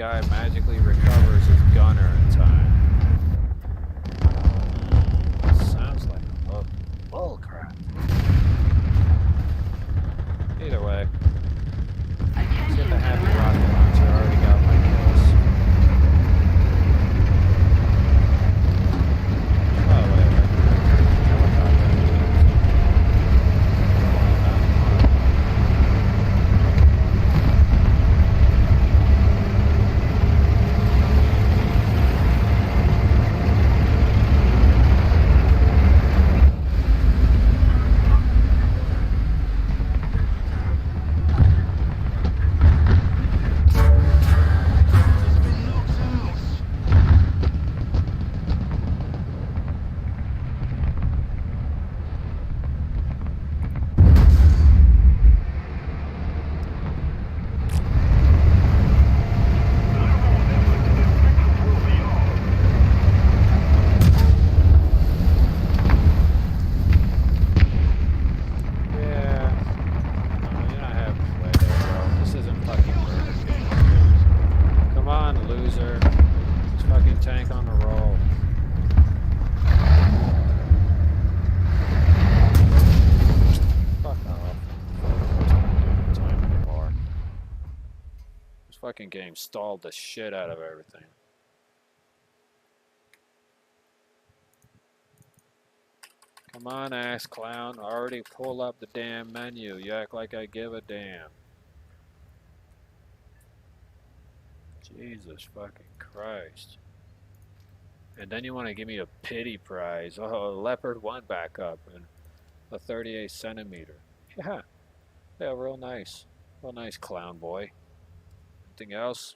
guy magically recovers his gunner in time. Sounds like a bull crap. Either way, let's get the happy rocket launcher. I already got my kills. Oh, wait. Fucking game stalled the shit out of everything. Come on, ass clown. I already pulled up the damn menu. You act like I give a damn. Jesus fucking Christ. And then you want to give me a pity prize. Oh, Leopard 1 backup and a 38 centimeter. Yeah. Yeah, real nice. Real nice, clown boy. Anything else?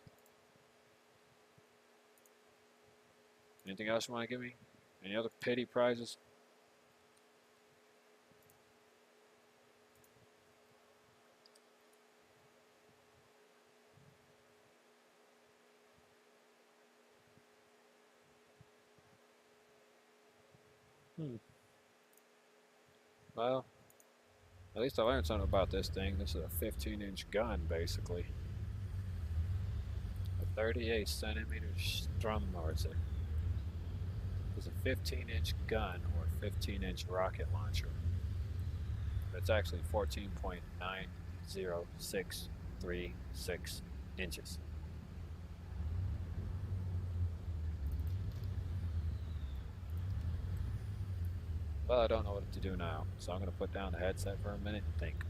Anything else you want to give me? Any other pity prizes? Well, at least I learned something about this thing. This is a 15-inch gun, basically. A 38 centimeter strum, or is it? It's a 15-inch gun or 15-inch rocket launcher. It's actually 14.90636 inches. Well, I don't know what to do now, so I'm going to put down the headset for a minute and think.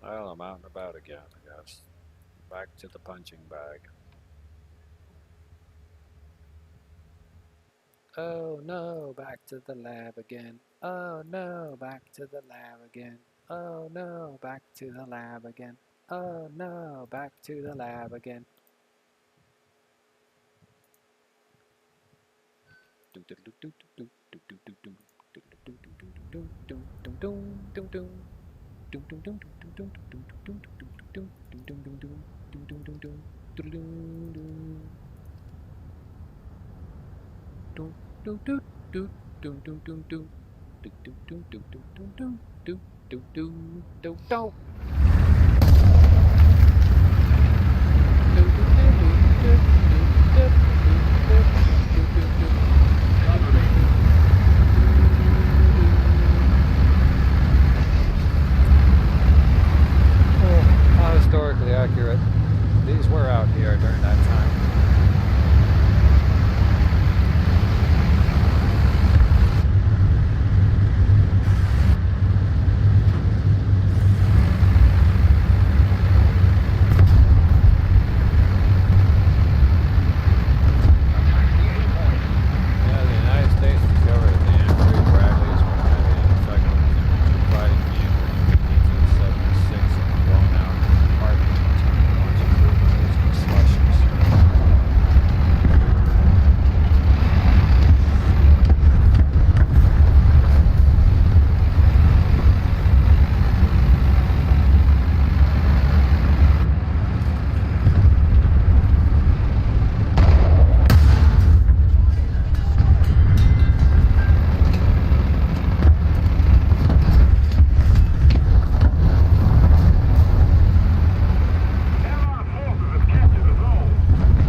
Well, I'm out and about again, I guess. Back to the punching bag. Oh no, back to the lab again. Oh no, back to the lab again. Oh no, back to the lab again. Oh no, back to the lab again. How historically accurate. These were out here during that time. Yeah, the United States discovered the M3 Bradleys were heavy and effective fighting vehicle in 1876 and blown out compartments and launching vehicles and slushes. Allied forces have captured the zone. Attack the enemy.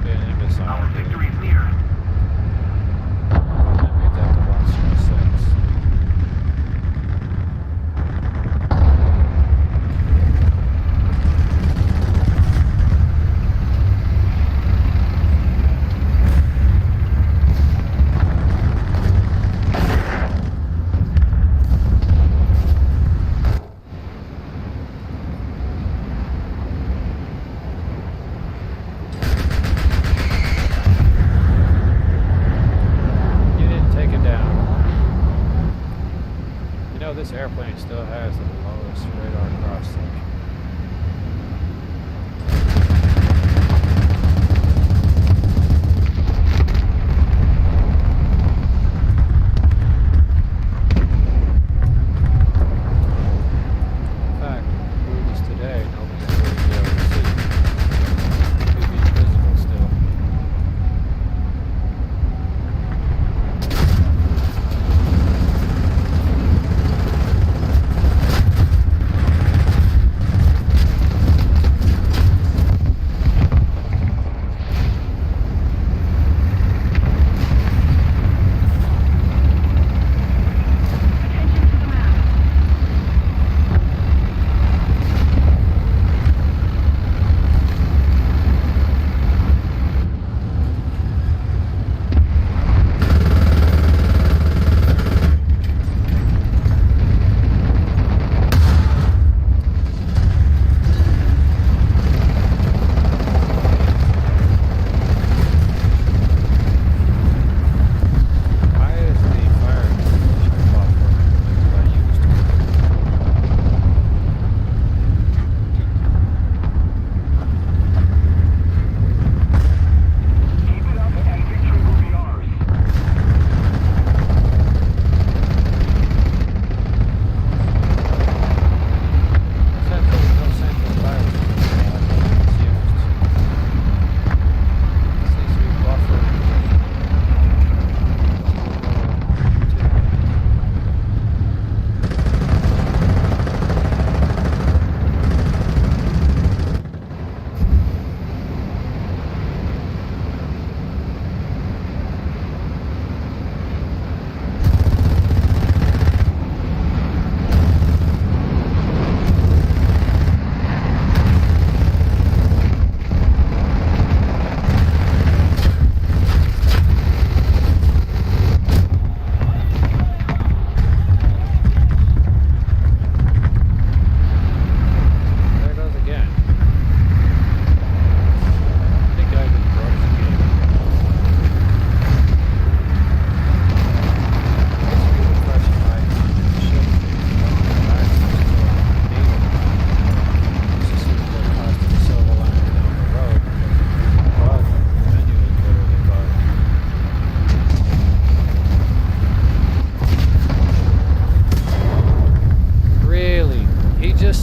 Be an imbecile. Our victory is near. That means I have to watch your 6. You didn't take it down. You know, this airplane still has the lowest radar cross section. In fact, movies today, nobody's going to be able to see. You'd be invisible still.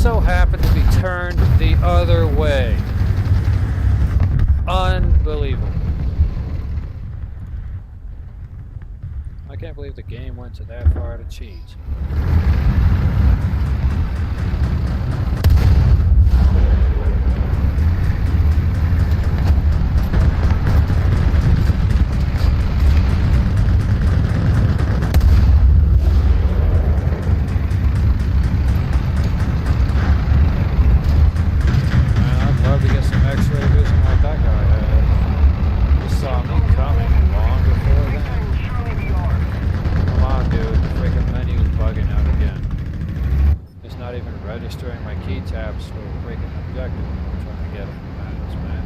so happened to be turned the other way. Unbelievable. I can't believe the game went to that far to cheat. Registering my key tabs for a freaking objective. I'm trying to get them behind this man.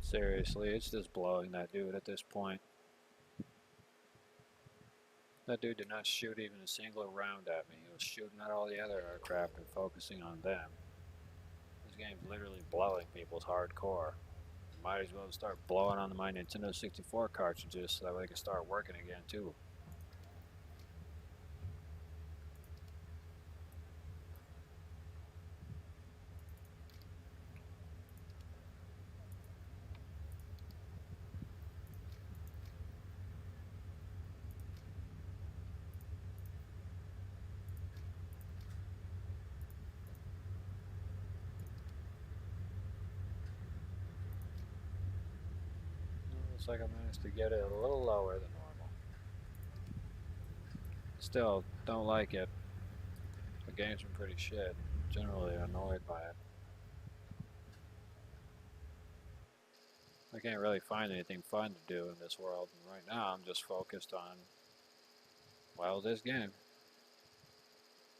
Seriously, it's just blowing that dude at this point. That dude did not shoot even a single round at me. He was shooting at all the other aircraft and focusing on them. This game's literally blowing people's hardcore. Might as well start blowing on my Nintendo 64 cartridges so that way they can start working again too. Looks like I managed to get it a little lower than normal. Still, don't like it. The game's been pretty shit. Generally annoyed by it. I can't really find anything fun to do in this world. And right now I'm just focused on, well, this game.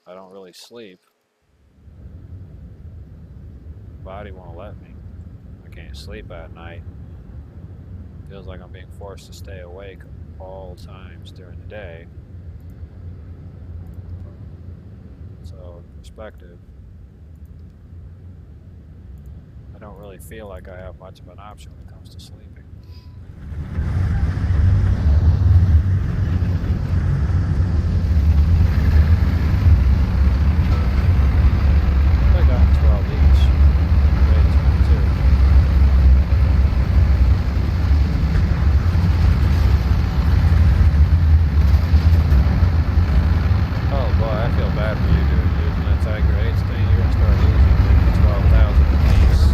I don't really sleep. Body won't let me. I can't sleep at night. Feels like I'm being forced to stay awake all times during the day. So, perspective. I don't really feel like I have much of an option when it comes to sleeping. I got 12 each. Wait, 22. Oh boy, I feel bad for you, dude. Using that Tiger 8 thing, you're gonna start losing 12,000 apiece.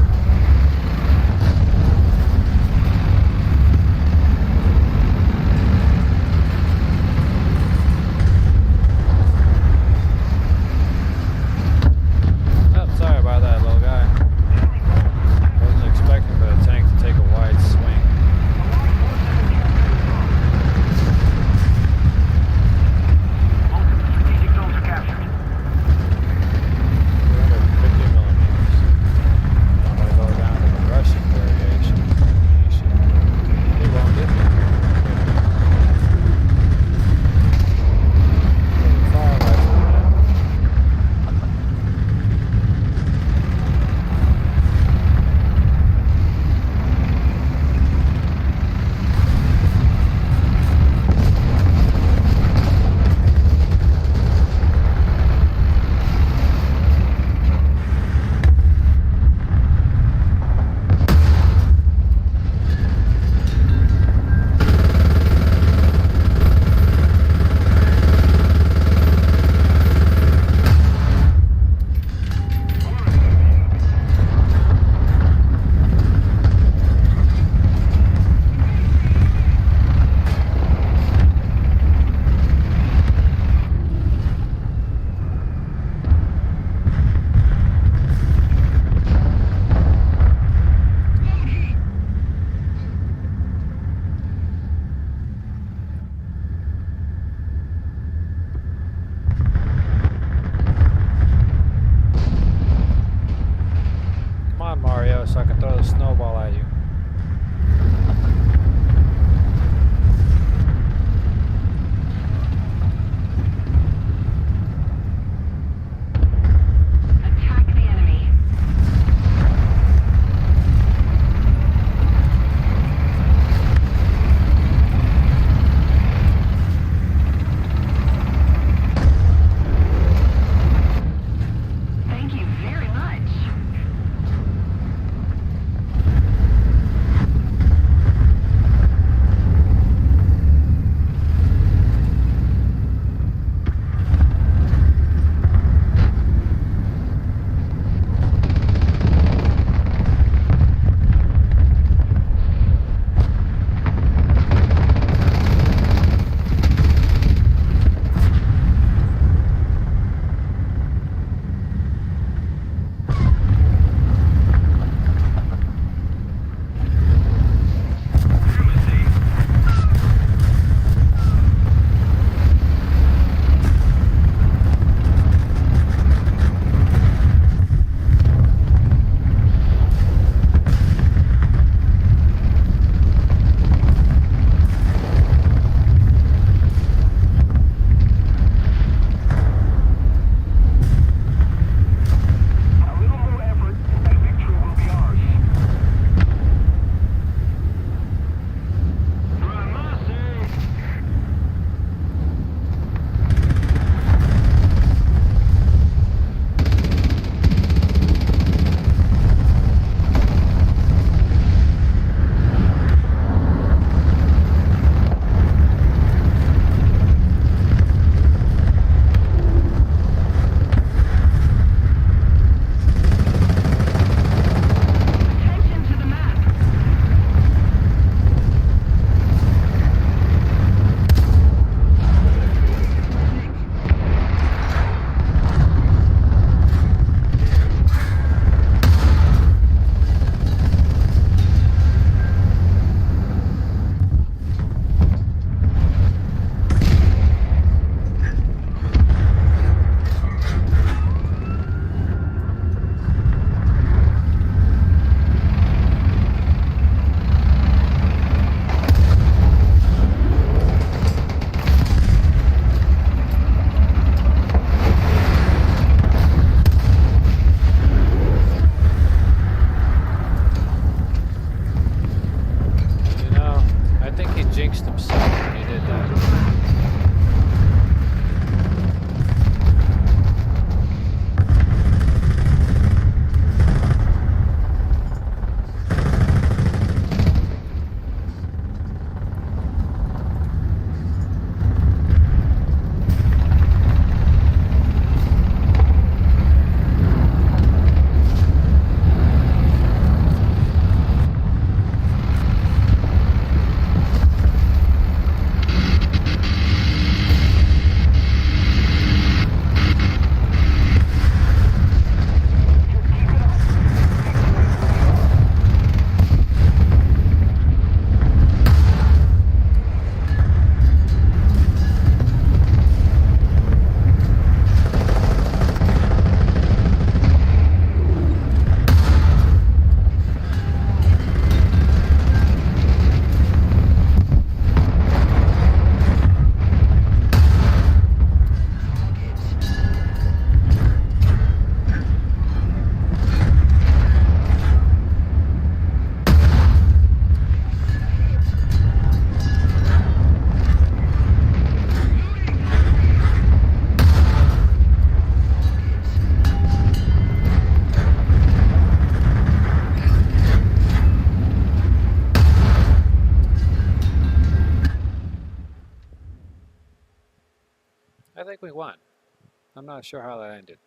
I'm not sure how that ended.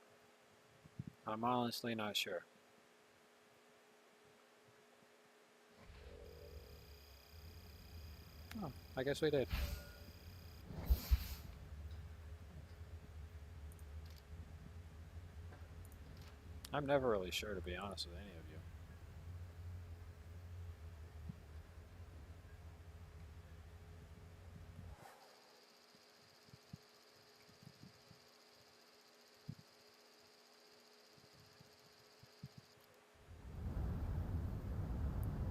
I'm honestly not sure. Oh, I guess we did. I'm never really sure, to be honest with any of you.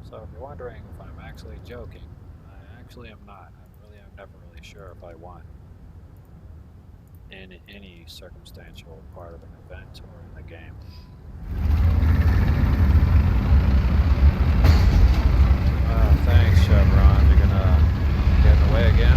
So if you're wondering if I'm actually joking, I actually am not. I'm never really sure if I won in any circumstantial part of an event or in the game. Thanks, Chevron. You're gonna get in the way again?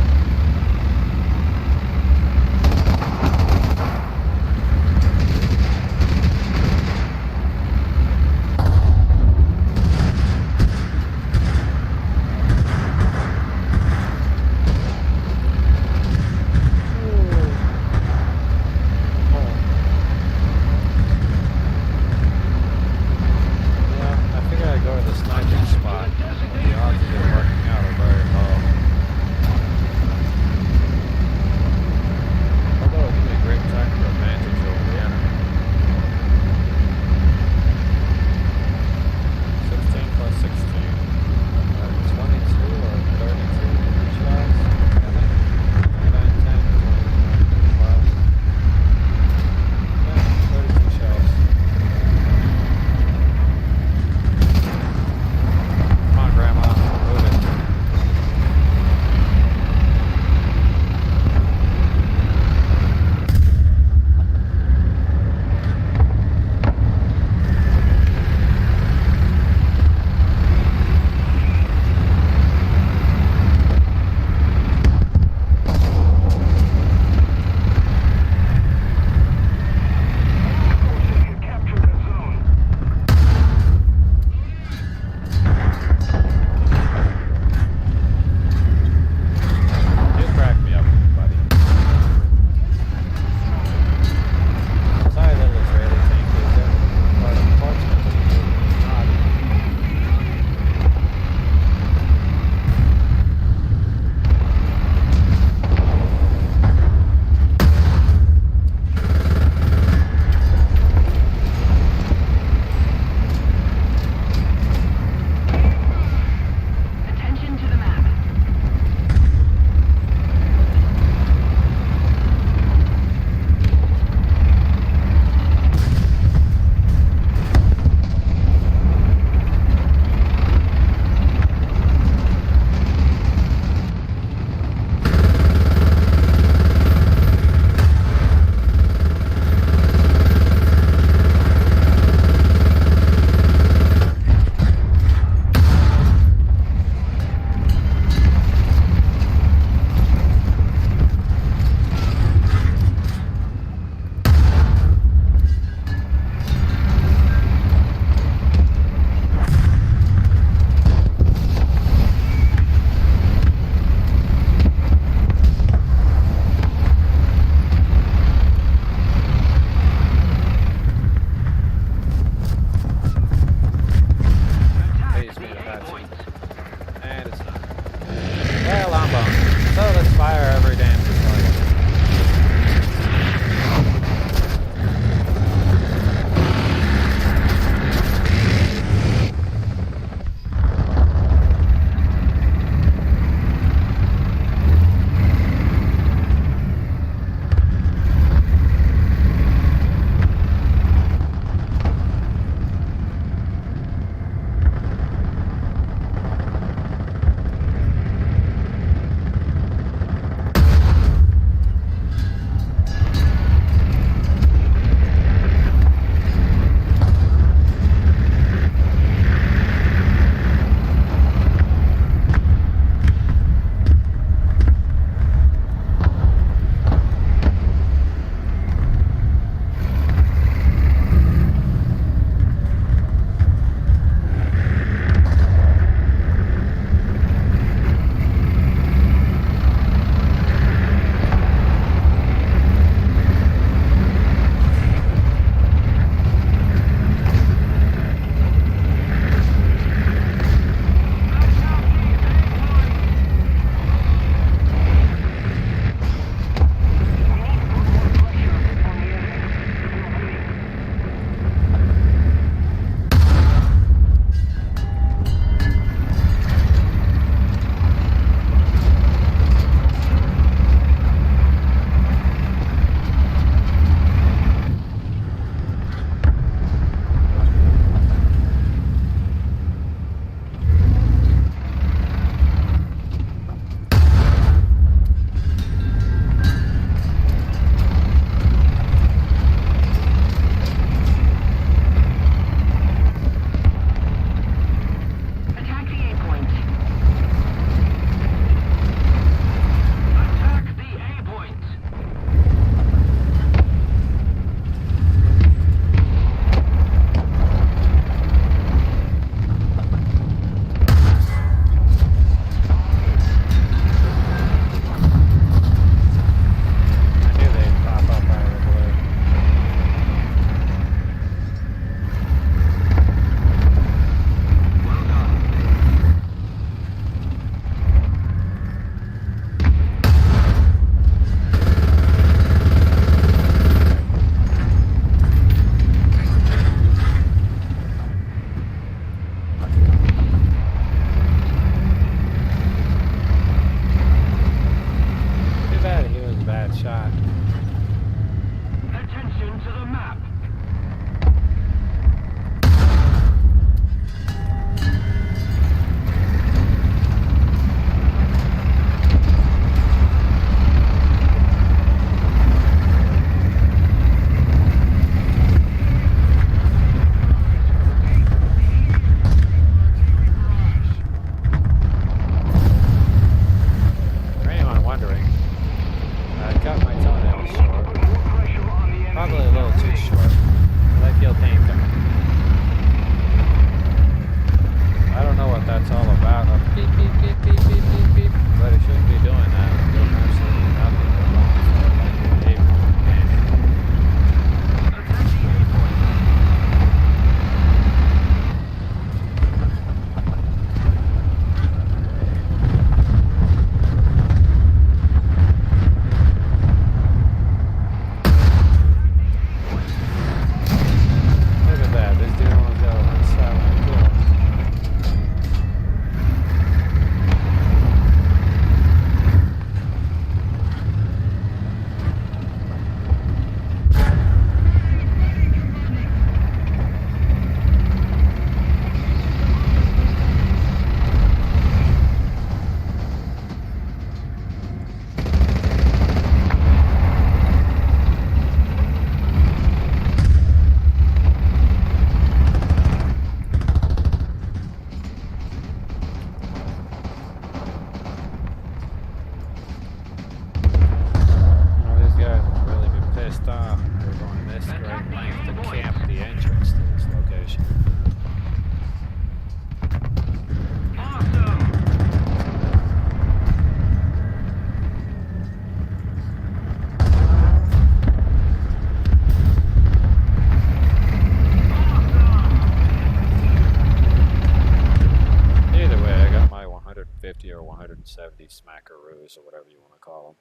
these smackaroos or whatever you want to call them.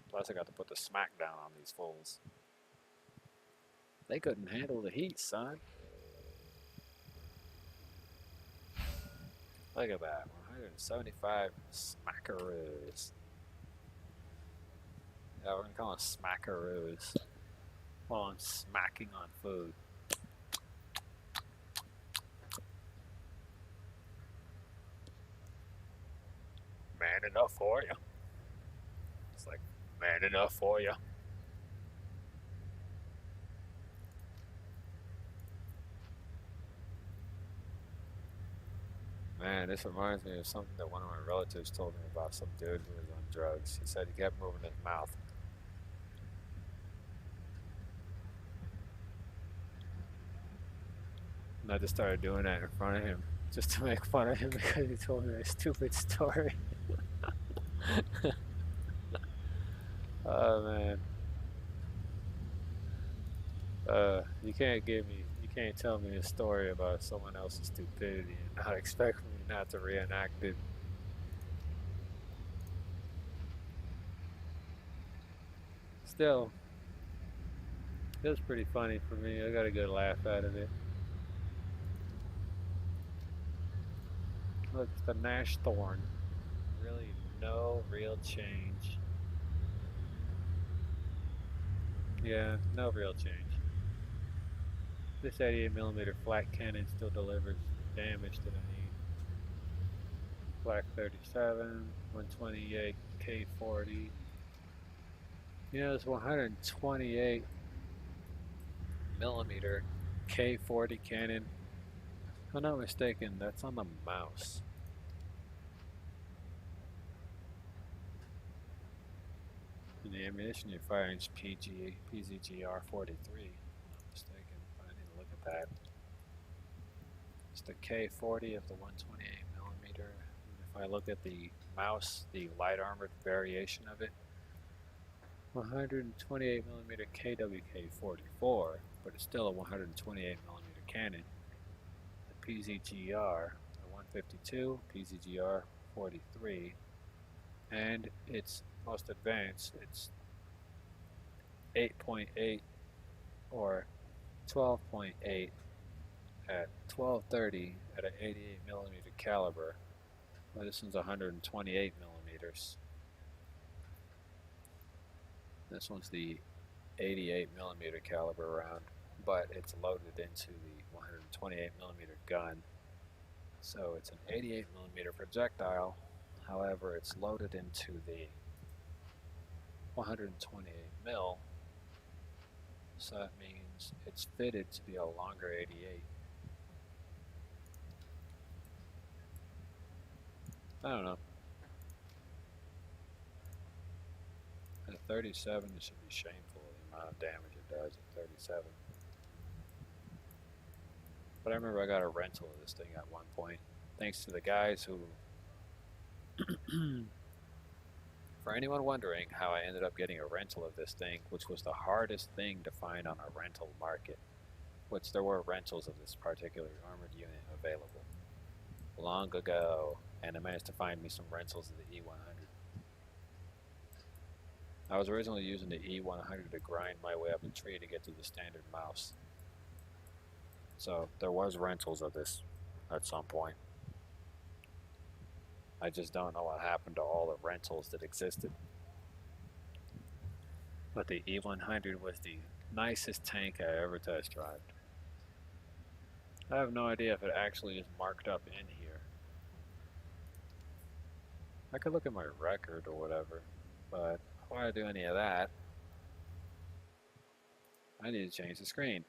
Plus, I got to put the smack down on these fools. They couldn't handle the heat, son. Look at that, 175 smackaroos. Yeah, we're gonna call them smackaroos while I'm smacking on food. Man enough for you. It's like, man enough for you. Man, this reminds me of something that one of my relatives told me about some dude who was on drugs. He said he kept moving his mouth. And I just started doing that in front of him, just to make fun of him because he told me a stupid story. Oh man. You can't tell me a story about someone else's stupidity and not expect me not to reenact it. Still, it was pretty funny for me. I got a good laugh out of it. Look, the Nash Thorn. Really, no real change. Yeah, no real change. This 88mm flat cannon still delivers damage that I need. Black 37, 128 K40. You know, this 128mm K40 cannon, if I'm not mistaken, that's on the mouse. And the ammunition you're firing is PZGR 43. Mistaken, but I need to look at that. It's the K40 of the 128mm. If I look at the mouse, the light armored variation of it, 128mm KWK44, but it's still a 128mm cannon. The PZGR, the 152, PZGR 43, and it's most advanced. It's 8.8 or 12.8 at 1230 at an 88mm caliber. Well, this one's 128 millimeters. This one's the 88mm caliber round, but it's loaded into the 128mm gun. So it's an 88mm projectile. However, it's loaded into the 128mm. So that means it's fitted to be a longer 88. I don't know. At 37, it should be shameful the amount of damage it does at 37. But I remember I got a rental of this thing at one point, thanks to the guys who... For anyone wondering how I ended up getting a rental of this thing, which was the hardest thing to find on a rental market, which there were rentals of this particular armored unit available long ago, and I managed to find me some rentals of the E100. I was originally using the E100 to grind my way up a tree to get to the standard mouse. So there was rentals of this at some point. I just don't know what happened to all the rentals that existed. But the E100 was the nicest tank I ever test drive. I have no idea if it actually is marked up in here. I could look at my record or whatever, but before I do any of that, I need to change the screen.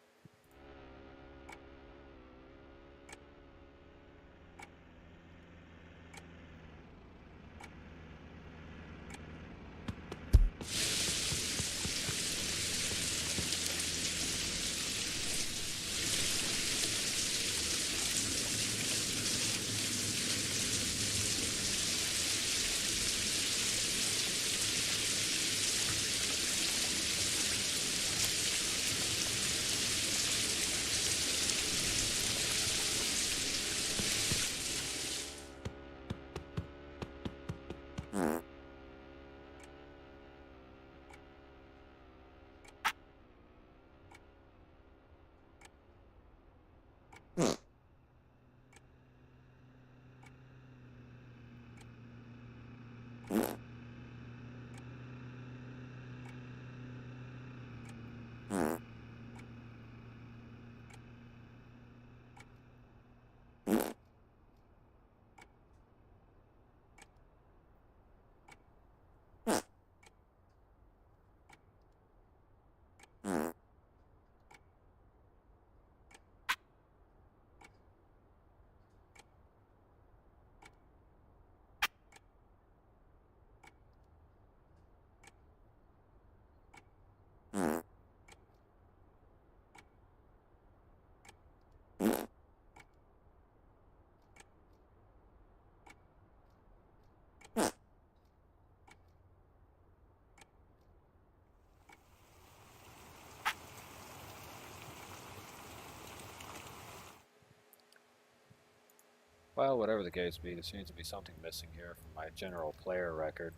Well, whatever the case be, there seems to be something missing here from my general player record.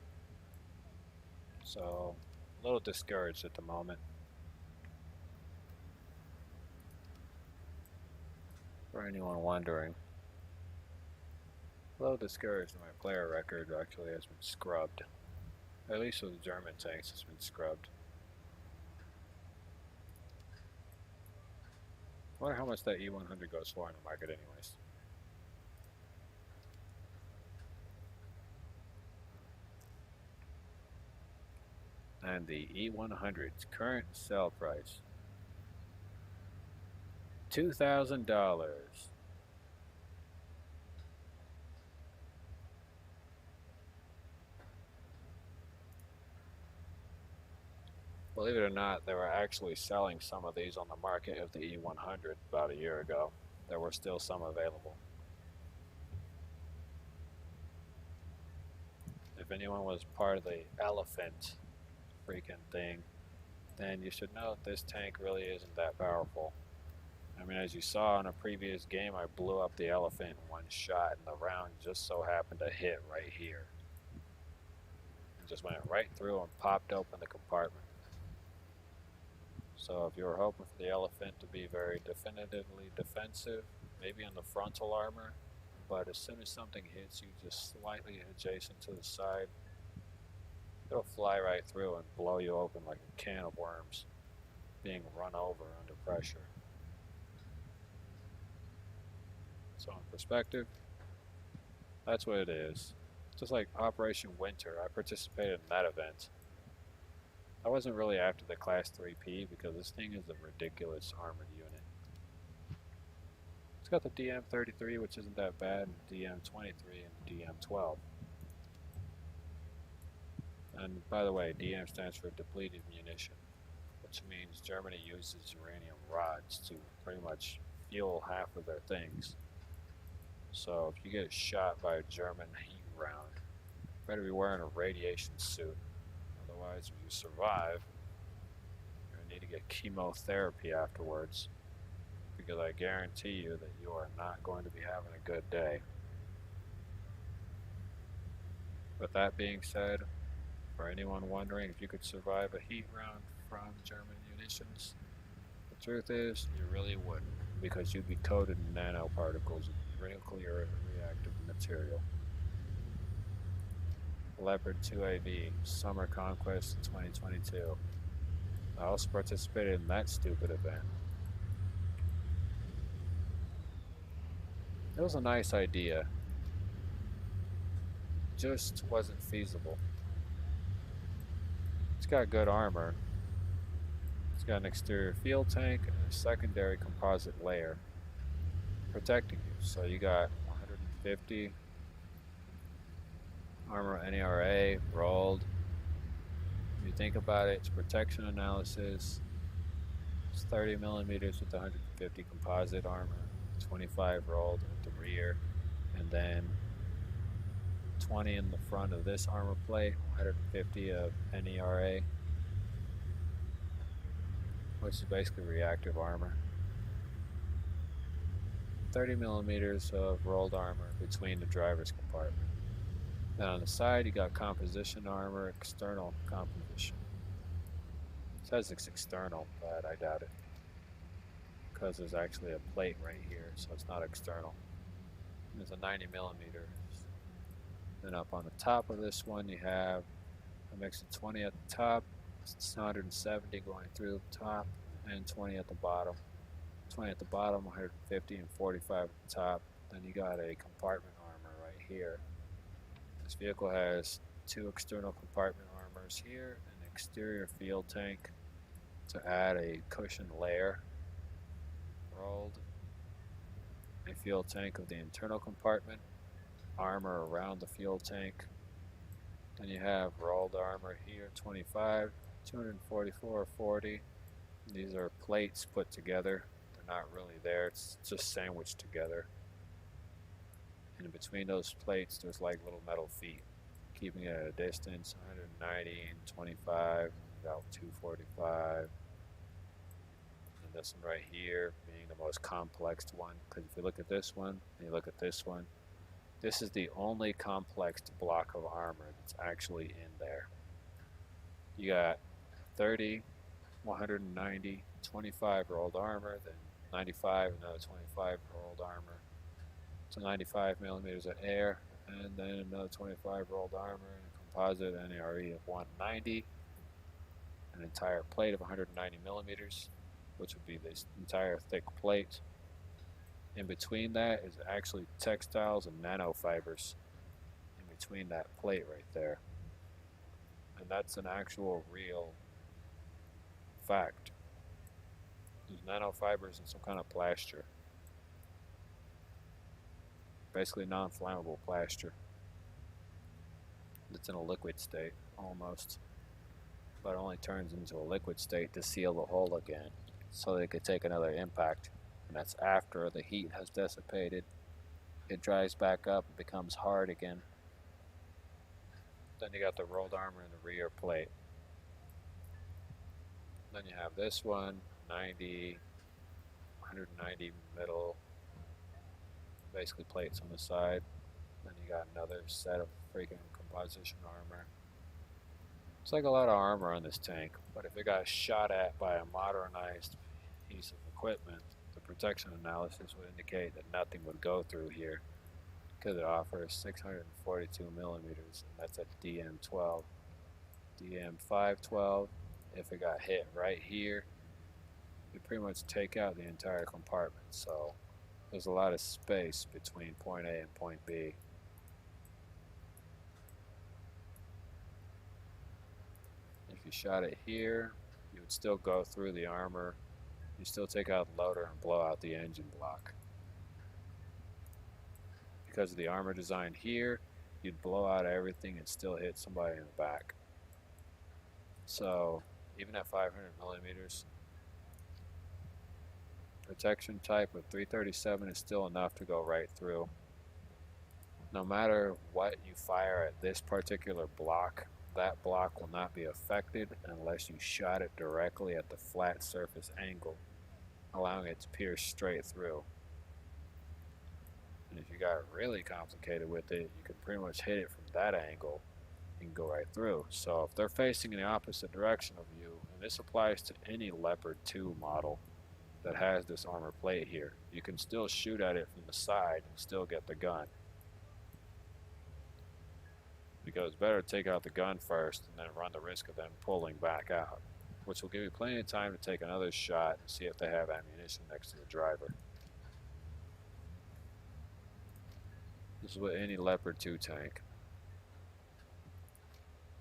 So, a little discouraged at the moment. For anyone wondering, a little discouraged that my player record actually has been scrubbed. At least with the German tanks, it's been scrubbed. I wonder how much that E100 goes for in the market anyways. And the E100's current sell price, $2,000. Believe it or not, they were actually selling some of these on the market of the E100 about a year ago. There were still some available. If anyone was part of the elephant freaking thing, then you should know that this tank really isn't that powerful. I mean, as you saw in a previous game, I blew up the elephant in one shot, and the round just so happened to hit right here. It just went right through and popped open the compartment. So if you were hoping for the elephant to be very definitively defensive, maybe in the frontal armor, but as soon as something hits you just slightly adjacent to the side, it'll fly right through and blow you open like a can of worms, being run over under pressure. So in perspective, that's what it is. Just like Operation Winter, I participated in that event. I wasn't really after the Class 3P because this thing is a ridiculous armored unit. It's got the DM33, which isn't that bad, and DM23 and DM12. And by the way, DM stands for depleted munition, which means Germany uses uranium rods to pretty much fuel half of their things. So if you get shot by a German heat round, you better be wearing a radiation suit. Otherwise, if you survive, you're going to need to get chemotherapy afterwards, because I guarantee you that you are not going to be having a good day. With that being said, for anyone wondering if you could survive a heat round from German munitions, the truth is you really wouldn't, because you'd be coated in nanoparticles of nuclear reactive material. Leopard 2AV, Summer Conquest 2022. I also participated in that stupid event. It was a nice idea, just wasn't feasible. It's got good armor. It's got an exterior field tank and a secondary composite layer protecting you. So you got 150 armor NERA rolled. If you think about it, it's protection analysis. It's 30 millimeters with 150 composite armor, 25 rolled at the rear, and then 20 in the front of this armor plate, 150 of NERA, which is basically reactive armor. 30 millimeters of rolled armor between the driver's compartment. Then on the side, you got composition armor, external composition. It says it's external, but I doubt it. because there's actually a plate right here, so it's not external. There's a 90 millimeter. Then up on the top of this one, you have a mix of 20 at the top, it's 170 going through the top, and 20 at the bottom. 20 at the bottom, 150 and 45 at the top. Then you got a compartment armor right here. This vehicle has two external compartment armors here, an exterior fuel tank to add a cushion layer, rolled, a fuel tank of the internal compartment, armor around the fuel tank. Then you have rolled armor here, 25, 244, 40. These are plates put together. They're not really there, it's just sandwiched together. And in between those plates, there's like little metal feet, keeping it at a distance, 190 and 25, about 245. And this one right here being the most complex one, because if you look at this one and you look at this one, this is the only complex block of armor that's actually in there. You got 30, 190, 25 rolled armor, then 95, another 25 rolled armor. So 95 millimeters of air, and then another 25 rolled armor, and a composite NARE of 190, an entire plate of 190 millimeters, which would be this entire thick plate. In between that is actually textiles and nanofibers in between that plate right there. And that's an actual real fact. There's nanofibers and some kind of plaster. Basically non-flammable plaster. It's in a liquid state, almost. But it only turns into a liquid state to seal the hole again, so they could take another impact. And that's after the heat has dissipated. It dries back up and becomes hard again. Then you got the rolled armor in the rear plate. Then you have this one, 90, 190 middle, basically plates on the side. Then you got another set of freaking composition armor. It's like a lot of armor on this tank, but if it got shot at by a modernized piece of equipment, the protection analysis would indicate that nothing would go through here because it offers 642 millimeters, and that's a DM12. DM512, if it got hit right here, you pretty much take out the entire compartment, so there's a lot of space between point A and point B. If you shot it here, you would still go through the armor. You still take out the loader and blow out the engine block. Because of the armor design here, you'd blow out everything and still hit somebody in the back. So even at 500 millimeters, protection type with 337 is still enough to go right through. No matter what you fire at this particular block, that block will not be affected unless you shot it directly at the flat surface angle, allowing it to pierce straight through. And if you got really complicated with it, you can pretty much hit it from that angle and go right through. So if they're facing in the opposite direction of you, and this applies to any Leopard 2 model that has this armor plate here, you can still shoot at it from the side and still get the gun. Because it's better to take out the gun first and then run the risk of them pulling back out, which will give you plenty of time to take another shot and see if they have ammunition next to the driver. This is with any Leopard 2 tank,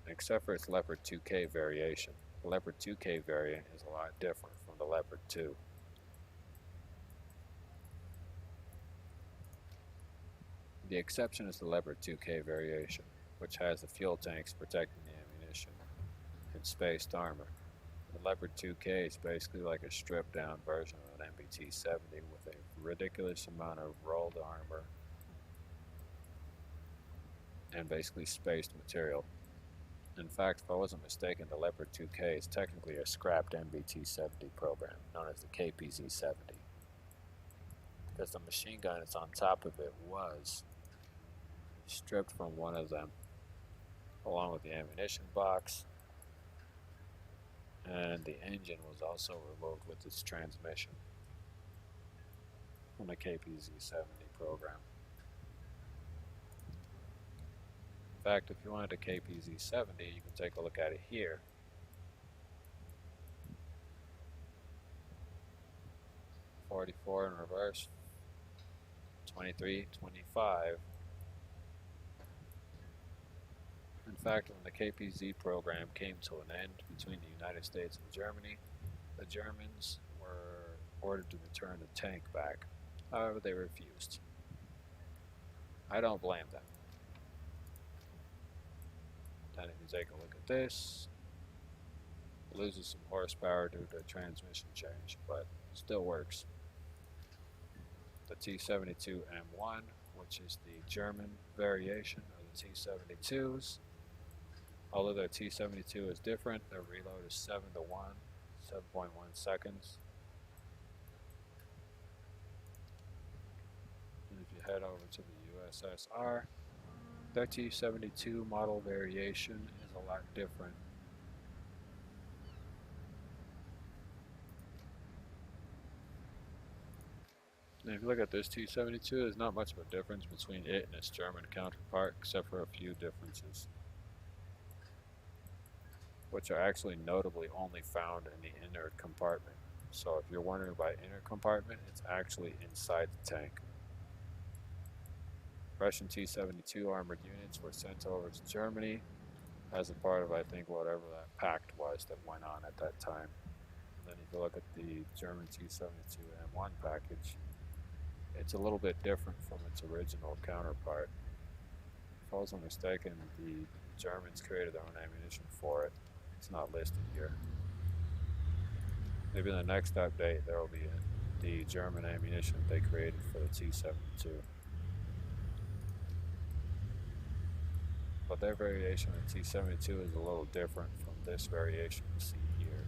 except for its Leopard 2K variation. The Leopard 2K variant is a lot different from the Leopard 2. The exception is the Leopard 2K variation, which has the fuel tanks protecting the ammunition and spaced armor. The Leopard 2K is basically like a stripped down version of an MBT-70 with a ridiculous amount of rolled armor and basically spaced material. In fact, if I wasn't mistaken, the Leopard 2K is technically a scrapped MBT-70 program, known as the KPZ-70, because the machine gun that's on top of it was stripped from one of them, along with the ammunition box, and the engine was also removed with its transmission. on the KPZ-70 program. In fact, if you wanted a KPZ-70, you can take a look at it here. 44 in reverse, 23, 25. In fact, when the KPZ program came to an end between the United States and Germany, the Germans were ordered to return the tank back. However, they refused. I don't blame them. Then if you take a look at this, it loses some horsepower due to a transmission change, but still works. The T-72M1, which is the German variation of the T-72s. Although their T-72 is different, their reload is 7 to 1, 7.1 seconds. And if you head over to the USSR, their T-72 model variation is a lot different. And if you look at this T-72, there's not much of a difference between it and its German counterpart, except for a few differences, which are actually notably only found in the inner compartment. So if you're wondering about inner compartment, it's actually inside the tank. Russian T-72 armored units were sent over to Germany as a part of, I think, whatever that pact was that went on at that time. And then if you look at the German T-72M1 package, it's a little bit different from its original counterpart. If I wasn't mistaken, the Germans created their own ammunition for it. It's not listed here. Maybe in the next update there will be the German ammunition they created for the T-72. But their variation of the T-72 is a little different from this variation you see here.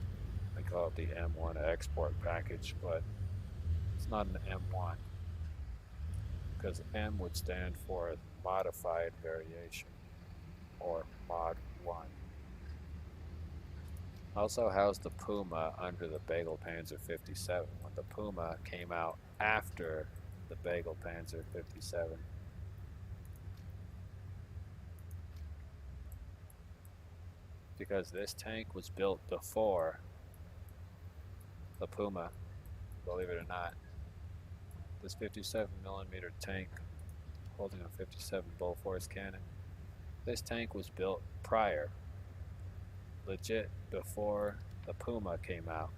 They call it the M1 export package, but it's not an M1, because M would stand for modified variation, or Mod 1. Also housed the Puma under the Bagel Panzer 57 when the Puma came out after the Bagel Panzer 57. Because this tank was built before the Puma, believe it or not. This 57mm tank holding a 57 Bofors cannon, this tank was built prior, legit before the Puma came out.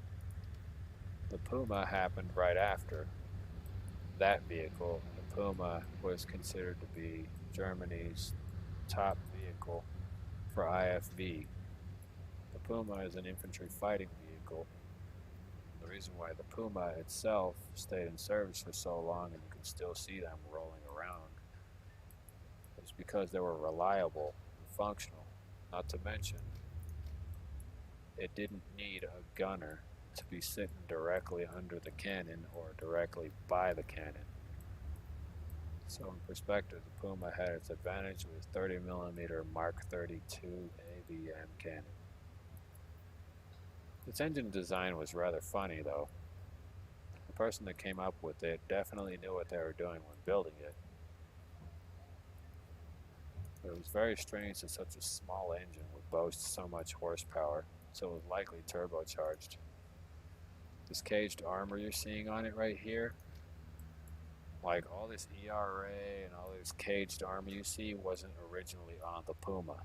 The Puma happened right after that vehicle, and the Puma was considered to be Germany's top vehicle for IFV. The Puma is an infantry fighting vehicle. The reason why the Puma itself stayed in service for so long and you can still see them rolling around is because they were reliable and functional. Not to mention, it didn't need a gunner to be sitting directly under the cannon or directly by the cannon. So in perspective, the Puma had its advantage with 30mm Mark 32 ABM cannon. Its engine design was rather funny though. The person that came up with it definitely knew what they were doing when building it. But it was very strange that such a small engine would boast so much horsepower, so it was likely turbocharged. This caged armor you're seeing on it right here, like all this ERA and all this caged armor you see wasn't originally on the Puma.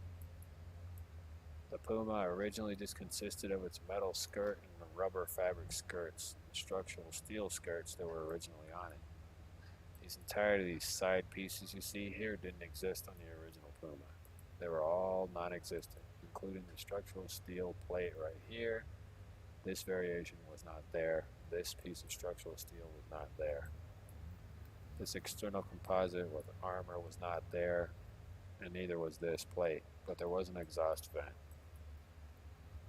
The Puma originally just consisted of its metal skirt and the rubber fabric skirts, the structural steel skirts that were originally on it. These these side pieces you see here didn't exist on the original Puma. They were all non-existent, including the structural steel plate right here. This variation was not there. This piece of structural steel was not there. This external composite with armor was not there, and neither was this plate, but there was an exhaust vent.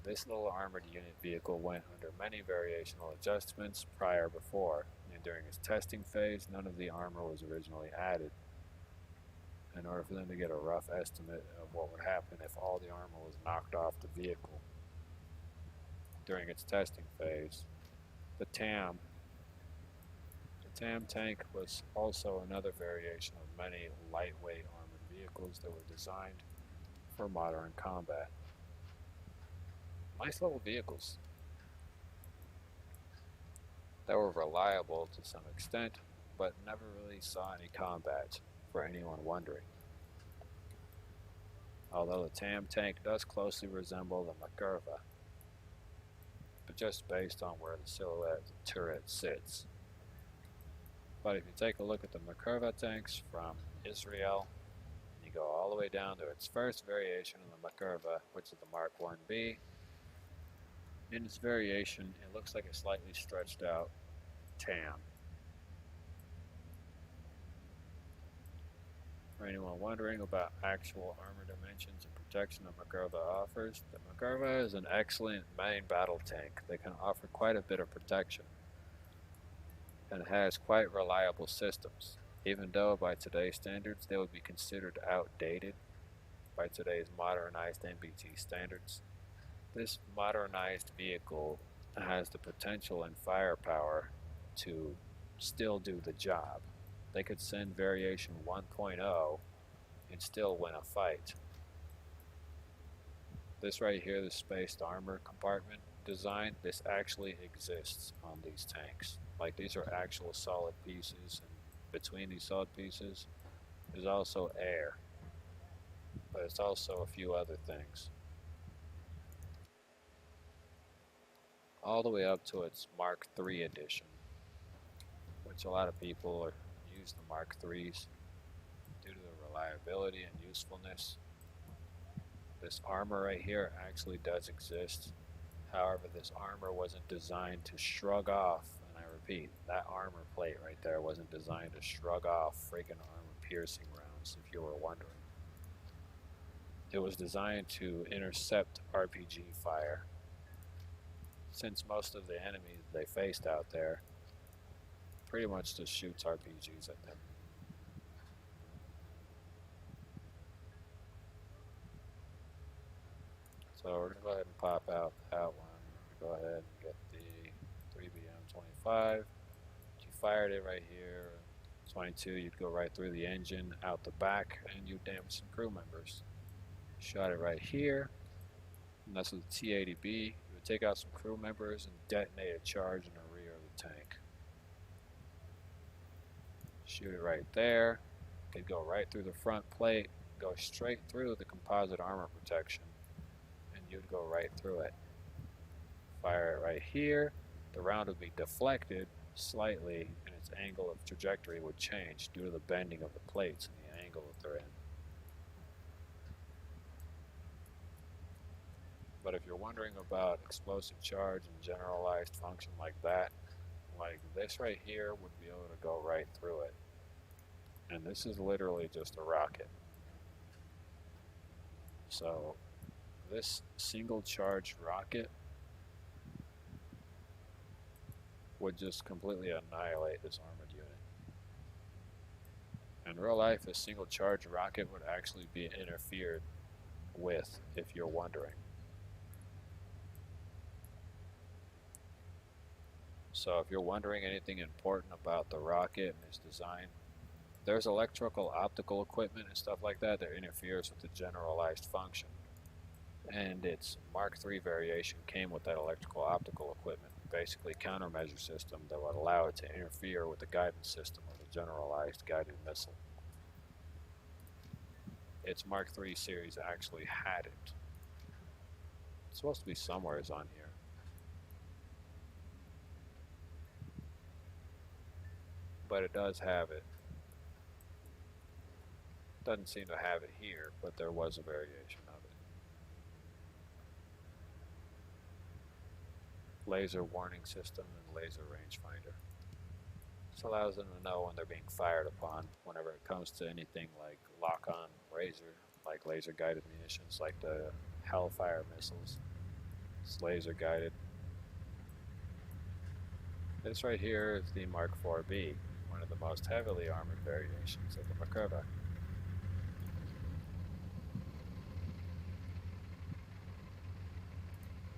This little armored unit vehicle went under many variational adjustments before, and during its testing phase, none of the armor was originally added. In order for them to get a rough estimate of what would happen if all the armor was knocked off the vehicle during its testing phase, the TAM, The TAM tank was also another variation of many lightweight armored vehicles that were designed for modern combat. Nice little vehicles that were reliable to some extent, but never really saw any combat for anyone wondering. Although the TAM tank does closely resemble the Makarva, but just based on where the silhouette of the turret sits. But if you take a look at the Makarva tanks from Israel, you go all the way down to its first variation of the Makarva, which is the Mark 1B. In its variation, it looks like a slightly stretched out TAM. For anyone wondering about actual armor dimensions and protection the Makarva offers, the Makarva is an excellent main battle tank that can offer quite a bit of protection and has quite reliable systems, even though by today's standards they would be considered outdated by today's modernized NBT standards. This modernized vehicle has the potential and firepower to still do the job. They could send variation 1.0 and still win a fight. This right here, the spaced armor compartment design, this actually exists on these tanks. Like, these are actual solid pieces, and between these solid pieces there's also air, but it's also a few other things. All the way up to its Mark III edition, which a lot of people use the Mark IIIs due to the reliability and usefulness. This armor right here actually does exist. However, this armor wasn't designed to shrug off, and I repeat, that armor plate right there wasn't designed to shrug off friggin' armor-piercing rounds, if you were wondering. It was designed to intercept RPG fire, since most of the enemies they faced out there pretty much just shoots RPGs at them. So we're going to go ahead and pop out that one. Go ahead and get the 3BM25. You fired it right here. 22, you'd go right through the engine, out the back, and you'd damage some crew members. Shot it right here, and that's with the T-80B. You would take out some crew members and detonate a charge in the rear of the tank. Shoot it right there. Could go right through the front plate, go straight through the composite armor protection, and you'd go right through it. Fire it right here. The round would be deflected slightly, and its angle of trajectory would change due to the bending of the plates and the angle that they're in. But if you're wondering about explosive charge and generalized function like that, like this right here would be able to go right through it. And this is literally just a rocket. So this single charge rocket would just completely annihilate this armored unit. In real life, a single charge rocket would actually be interfered with, if you're wondering. So if you're wondering anything important about the rocket and its design, there's electrical optical equipment and stuff like that that interferes with the generalized function. And its Mark III variation came with that electrical optical equipment, basically countermeasure system that would allow it to interfere with the guidance system of a generalized guided missile. Its Mark III series actually had it. It's supposed to be somewhere on here. But it does have it. Doesn't seem to have it here, but there was a variation of it. Laser warning system and laser rangefinder. This allows them to know when they're being fired upon whenever it comes to anything like lock-on laser, like laser guided munitions, like the Hellfire missiles. It's laser guided. This right here is the Mark 4B, one of the most heavily armored variations of the Makarva.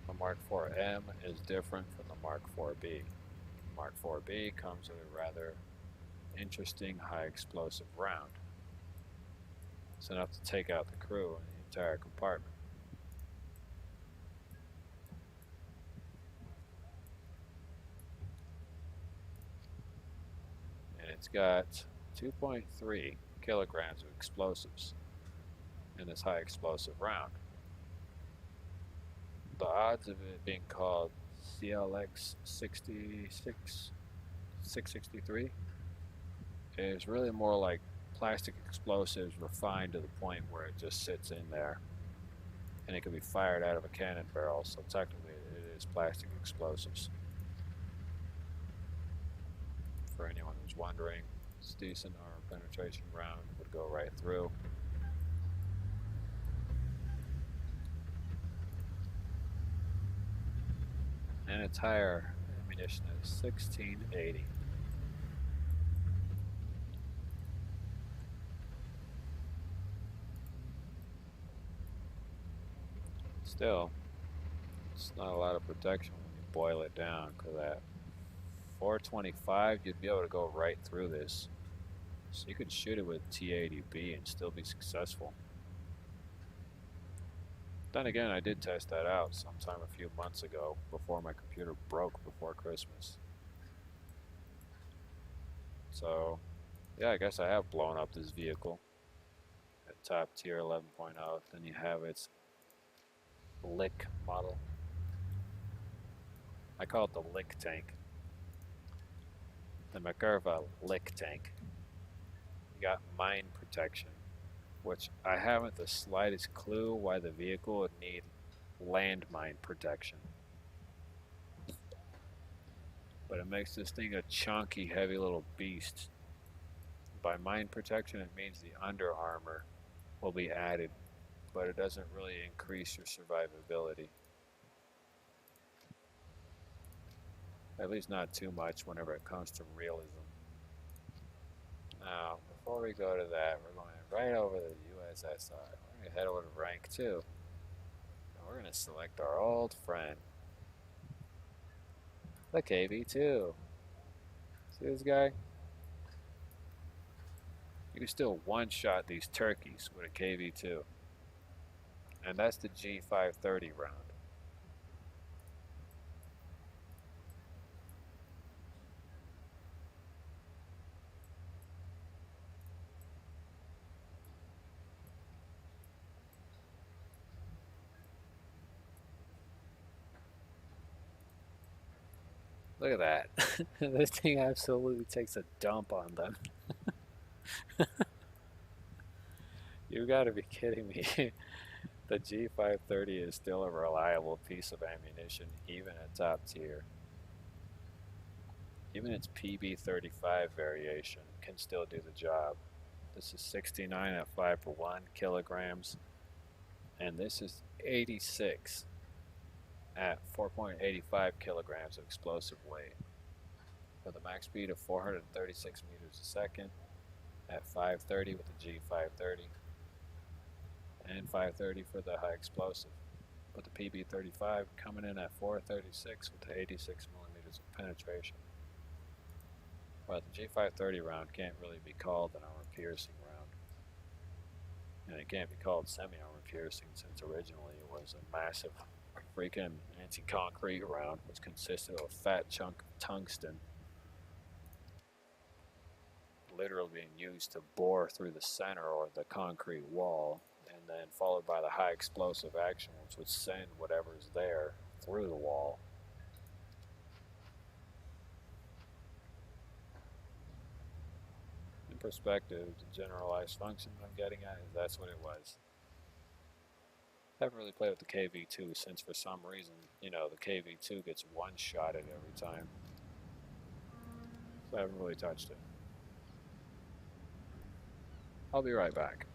The Mark 4M is different from the Mark 4B. Mark 4B comes with a rather interesting high explosive round. It's enough to take out the crew and the entire compartment. And it's got 2.3 kilograms of explosives in this high explosive round. The odds of it being called CLX 663 is really more like plastic explosives refined to the point where it just sits in there and it can be fired out of a cannon barrel, so technically it is plastic explosives. For anyone who's wondering, it's decent armor penetration round, would go right through. And its higher ammunition is 1680. Still, it's not a lot of protection when you boil it down, because at 425 you'd be able to go right through this. So you could shoot it with T80B and still be successful. Then again, I did test that out sometime a few months ago before my computer broke before Christmas. So, yeah, I guess I have blown up this vehicle at top tier 11.0. Then you have its Lick model. I call it the Lick tank. The McGurva Lick tank. You got mine protection, which I haven't the slightest clue why the vehicle would need landmine protection. But it makes this thing a chunky, heavy little beast. By mine protection, it means the under armor will be added, but it doesn't really increase your survivability. At least not too much whenever it comes to realism. Now, before we go to that, we're going right over to the USSR. We're going to head over to rank 2. And we're going to select our old friend, the KV-2. See this guy? You can still one-shot these turkeys with a KV-2. And that's the G530 round. Look at that. This thing absolutely takes a dump on them. You gotta be kidding me. The G530 is still a reliable piece of ammunition, even at top tier. Even its PB35 variation can still do the job. This is 69 at 5 per 1 kilograms, and this is 86 at 4.85 kilograms of explosive weight, with a max speed of 436 meters a second at 530 with the G530, and 530 for the high explosive, with the PB35 coming in at 436 with the 86 millimeters of penetration. But the G530 round can't really be called an armor-piercing round, and it can't be called semi-armor piercing since originally it was a massive freaking anti-concrete round, which consisted of a fat chunk of tungsten literally being used to bore through the center or the concrete wall, and then followed by the high explosive action, which would send whatever's there through the wall. In perspective, the generalized function I'm getting at is that's what it was. I haven't really played with the KV-2 since for some reason, the KV-2 gets one-shotted every time. So I haven't really touched it. I'll be right back.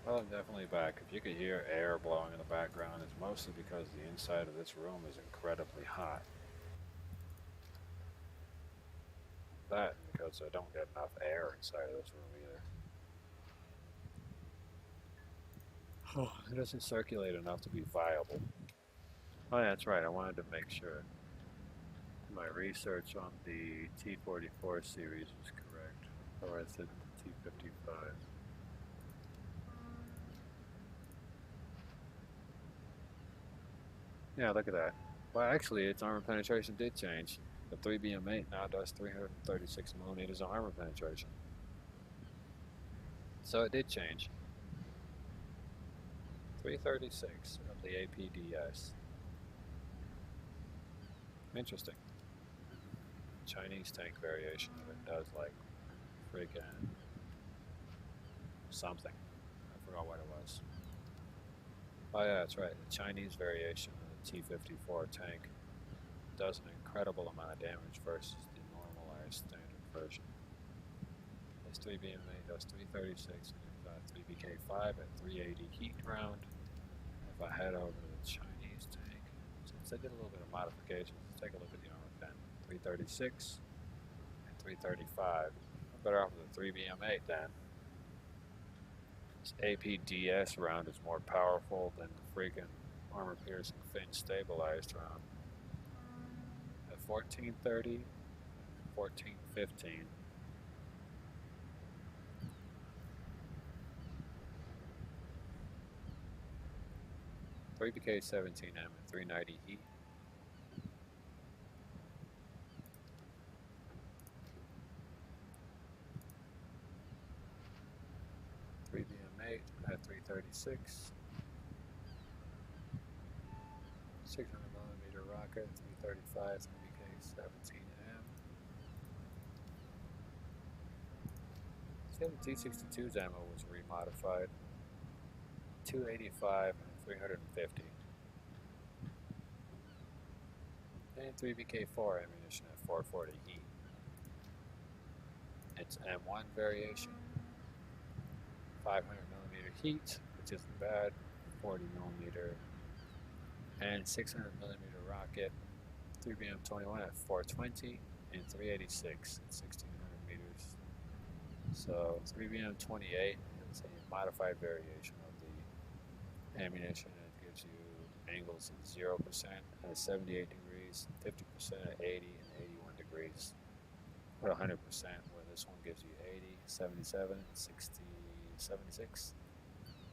Well, I'm definitely back. If you could hear air blowing in the background, it's mostly because the inside of this room is incredibly hot. That and because I don't get enough air inside of this room either. Oh, it doesn't circulate enough to be viable. Oh, yeah, that's right. I wanted to make sure my research on the T44 series was correct. Or I said T55. Yeah, look at that. Well, actually, its armor penetration did change. The 3BM8 now does 336 millimeters of armor penetration. So it did change. 336 of the APDS. Interesting. Chinese tank variation of it does like freaking something. I forgot what it was. Oh yeah, that's right. The Chinese variation of the T-54 tank does an incredible amount of damage versus the normalized standard version. This 3BM8 does 336, and you've got 3BK5 at 380 heat round. If I head over to the Chinese tank, since I did a little bit of modifications, let's take a look at the armor pen. 336 and 335. I'm better off with the 3BM8 then. This APDS round is more powerful than the freaking armor-piercing fin-stabilized round. At 1430 and 1415, 3BK17M at 390 heat. 3BM8 at 336. 600mm rocket, 335, 3BK17M. See how the T-62's ammo was remodified. 285 and 350. And 3BK4 ammunition at 440 heat. It's M1 variation. 500mm heat, which isn't bad. 40mm and 600mm rocket. 3BM21 at 420 and 386 at 1600 meters. So 3BM28 is a modified variation of the ammunition. It gives you angles of 0% at 78 degrees, 50% at 80 and 81 degrees, or 100%, where this one gives you 80, 77, 60, 76.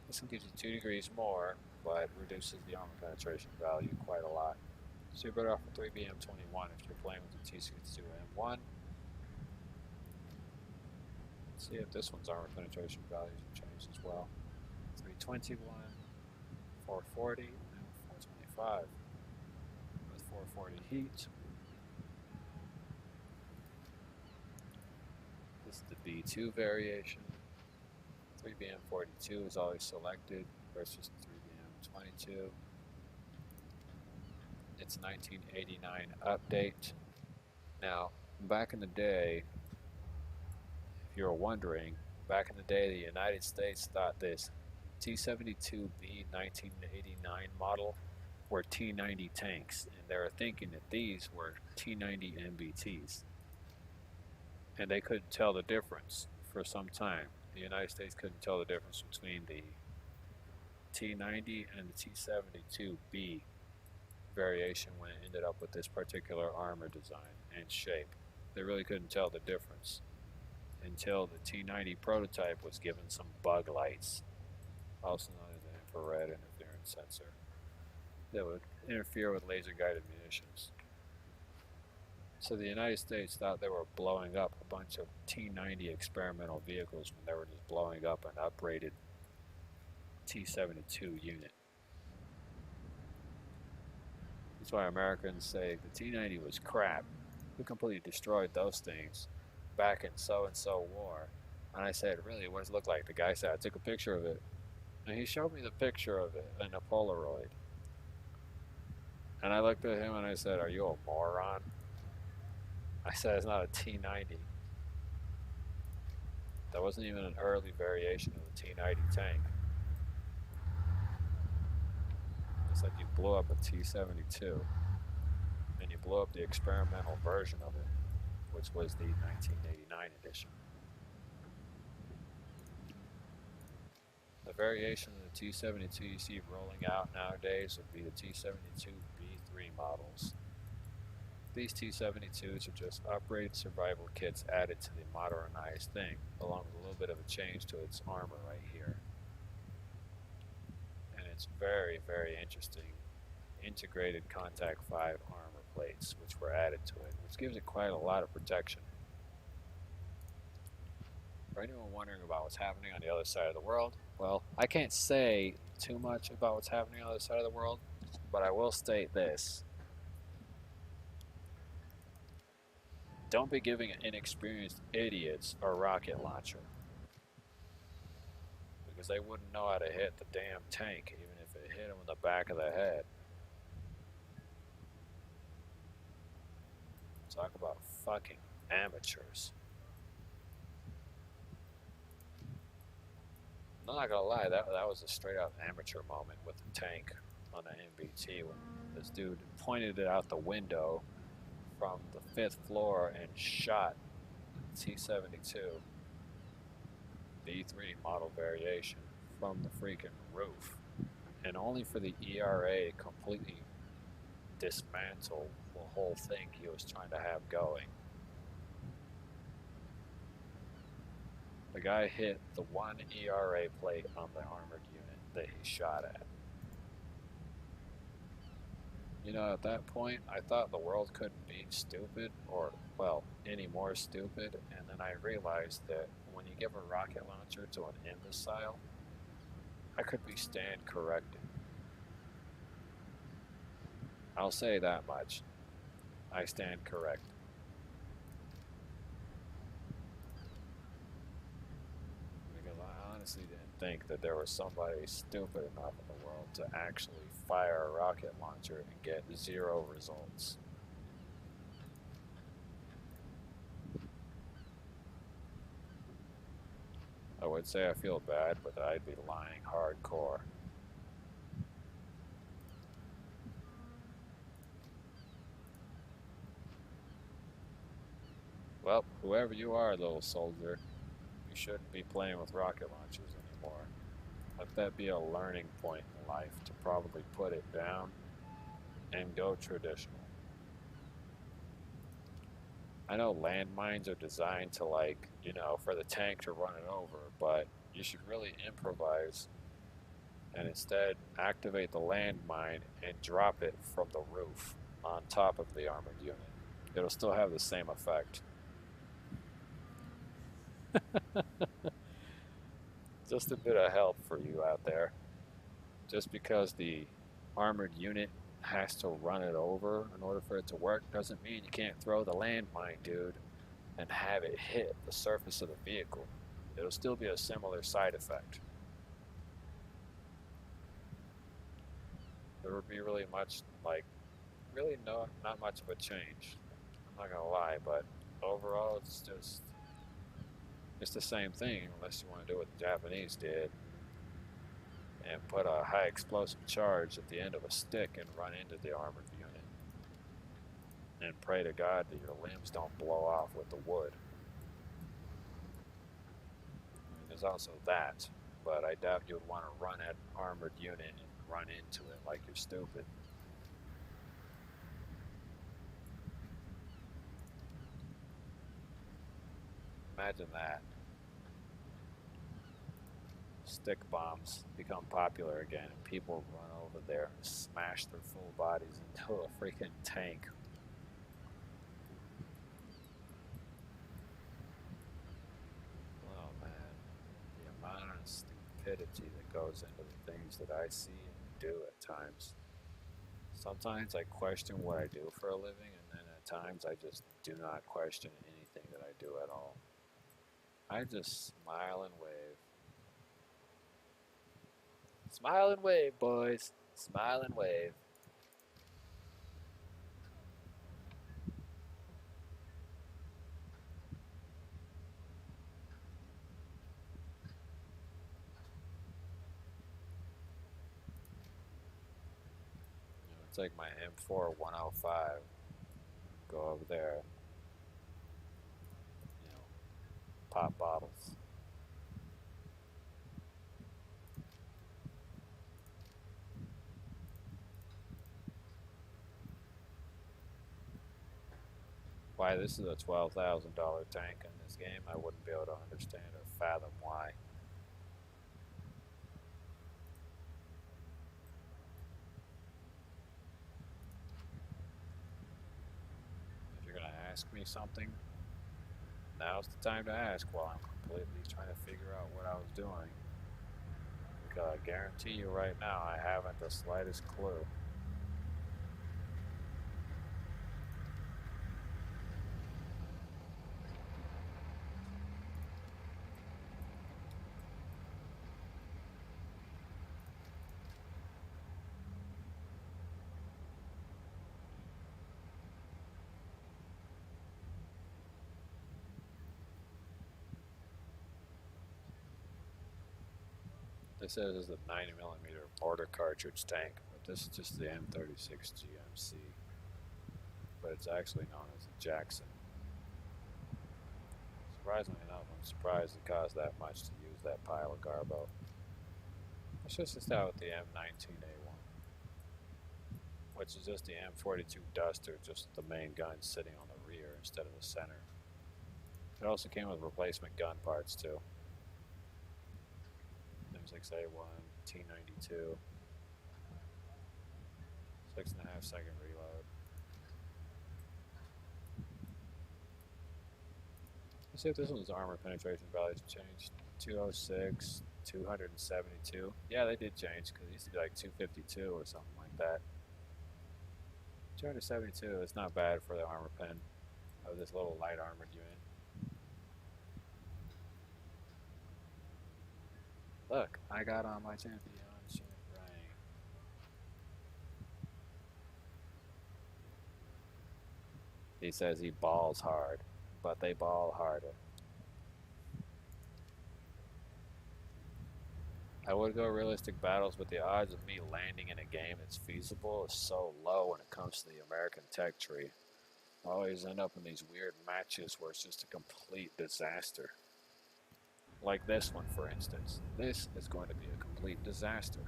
This one gives you 2 degrees more, but reduces the armor penetration value quite a lot. So you're better off with 3BM21 if you're playing with the T-62M1. Let's see if this one's armor penetration values have changed as well. 321, 440, and 425. With 440 heat. This is the B2 variation. 3BM42 is always selected versus 3BM22. It's 1989 update. Now, back in the day, if you're wondering, back in the day, the United States thought this T-72B 1989 model were T-90 tanks, and they were thinking that these were T-90 MBTs. And they couldn't tell the difference for some time. The United States couldn't tell the difference between the T-90 and the T-72B variation when it ended up with this particular armor design and shape. They really couldn't tell the difference until the T-90 prototype was given some bug lights, also known as an infrared interference sensor, that would interfere with laser-guided munitions. So the United States thought they were blowing up a bunch of T-90 experimental vehicles when they were just blowing up an uprated T-72 unit. That's why Americans say the T-90 was crap. We completely destroyed those things back in so-and-so war. And I said, really, what does it look like? The guy said, I took a picture of it. And he showed me the picture of it in a Polaroid. And I looked at him and I said, are you a moron? I said, it's not a T-90. That wasn't even an early variation of the T-90 tank. said you blew up a T-72, and you blew up the experimental version of it, which was the 1989 edition. The variation of the T-72 you see rolling out nowadays would be the T-72B3 models. These T-72s are just upgraded survival kits added to the modernized thing, along with a little bit of a change to its armor right here. And it's very, very interesting. Integrated Contact 5 armor plates, which were added to it, which gives it quite a lot of protection. For anyone wondering about what's happening on the other side of the world, well, I can't say too much about what's happening on the other side of the world, but I will state this. Don't be giving inexperienced idiots a rocket launcher, because they wouldn't know how to hit the damn tank, even if it hit them in the back of the head. Talk about fucking amateurs. I'm not gonna lie, that was a straight up amateur moment with the tank on the MBT when this dude pointed it out the window from the 5th floor and shot T-72 B3 model variation from the freaking roof, and only for the ERA completely dismantle the whole thing he was trying to have going. The guy hit the one ERA plate on the armored unit that he shot at. You know, at that point, I thought the world couldn't be stupid, or, well, any more stupid, and then I realized that when you give a rocket launcher to an imbecile, I could be stand corrected. I'll say that much. I stand corrected. Because I honestly didn't think that there was somebody stupid enough in the world to actually fire a rocket launcher and get 0 results. I would say I feel bad, but I'd be lying hardcore. Well, whoever you are, little soldier, you shouldn't be playing with rocket launchers anymore. Let that be a learning point in life to probably put it down and go traditional. I know landmines are designed to, like, you know, for the tank to run it over, but you should really improvise and instead activate the landmine and drop it from the roof on top of the armored unit. It'll still have the same effect. Just a bit of help for you out there. Just because the armored unit has to run it over in order for it to work doesn't mean you can't throw the landmine, dude, and have it hit the surface of the vehicle. It'll still be a similar side effect. There would be really much, like, really not much of a change. I'm not gonna lie, but overall it's the same thing unless you want to do what the Japanese did and put a high explosive charge at the end of a stick and run into the armored unit and pray to God that your limbs don't blow off with the wood. I mean, there's also that, but I doubt you would want to run at an armored unit and run into it like you're stupid. Imagine that. Stick bombs become popular again and people run over there and smash their full bodies into a freaking tank. Oh man, the amount of stupidity that goes into the things that I see and do at times. Sometimes I question what I do for a living, and then at times I just do not question anything that I do at all. I just smile and wave. Smile and wave, boys. Smile and wave. take my M4 105, go over there, you know, pop bottles. Why this is a $12,000 tank in this game, I wouldn't be able to understand or fathom why. If you're gonna ask me something, now's the time to ask while I'm completely trying to figure out what I was doing. Because I guarantee you right now, I haven't the slightest clue. They said this is a 90mm mortar cartridge tank, but this is just the M36 GMC. But it's actually known as a Jackson. Surprisingly enough, I'm surprised it cost that much to use that pile of garbo. Let's just start with the M19A1, which is just the M42 Duster, just the main gun sitting on the rear instead of the center. It also came with replacement gun parts too. M6A1, T92, 6.5 second reload. Let's see if this one's armor penetration values changed. 206, 272. Yeah, they did change because it used to be like 252 or something like that. 272 is not bad for the armor pen of this little light armored unit. Look, I got on my championship rank. He says he balls hard, but they ball harder. I would go realistic battles, but the odds of me landing in a game that's feasible is so low when it comes to the American tech tree. I always end up in these weird matches where it's just a complete disaster. Like this one, for instance. This is going to be a complete disaster.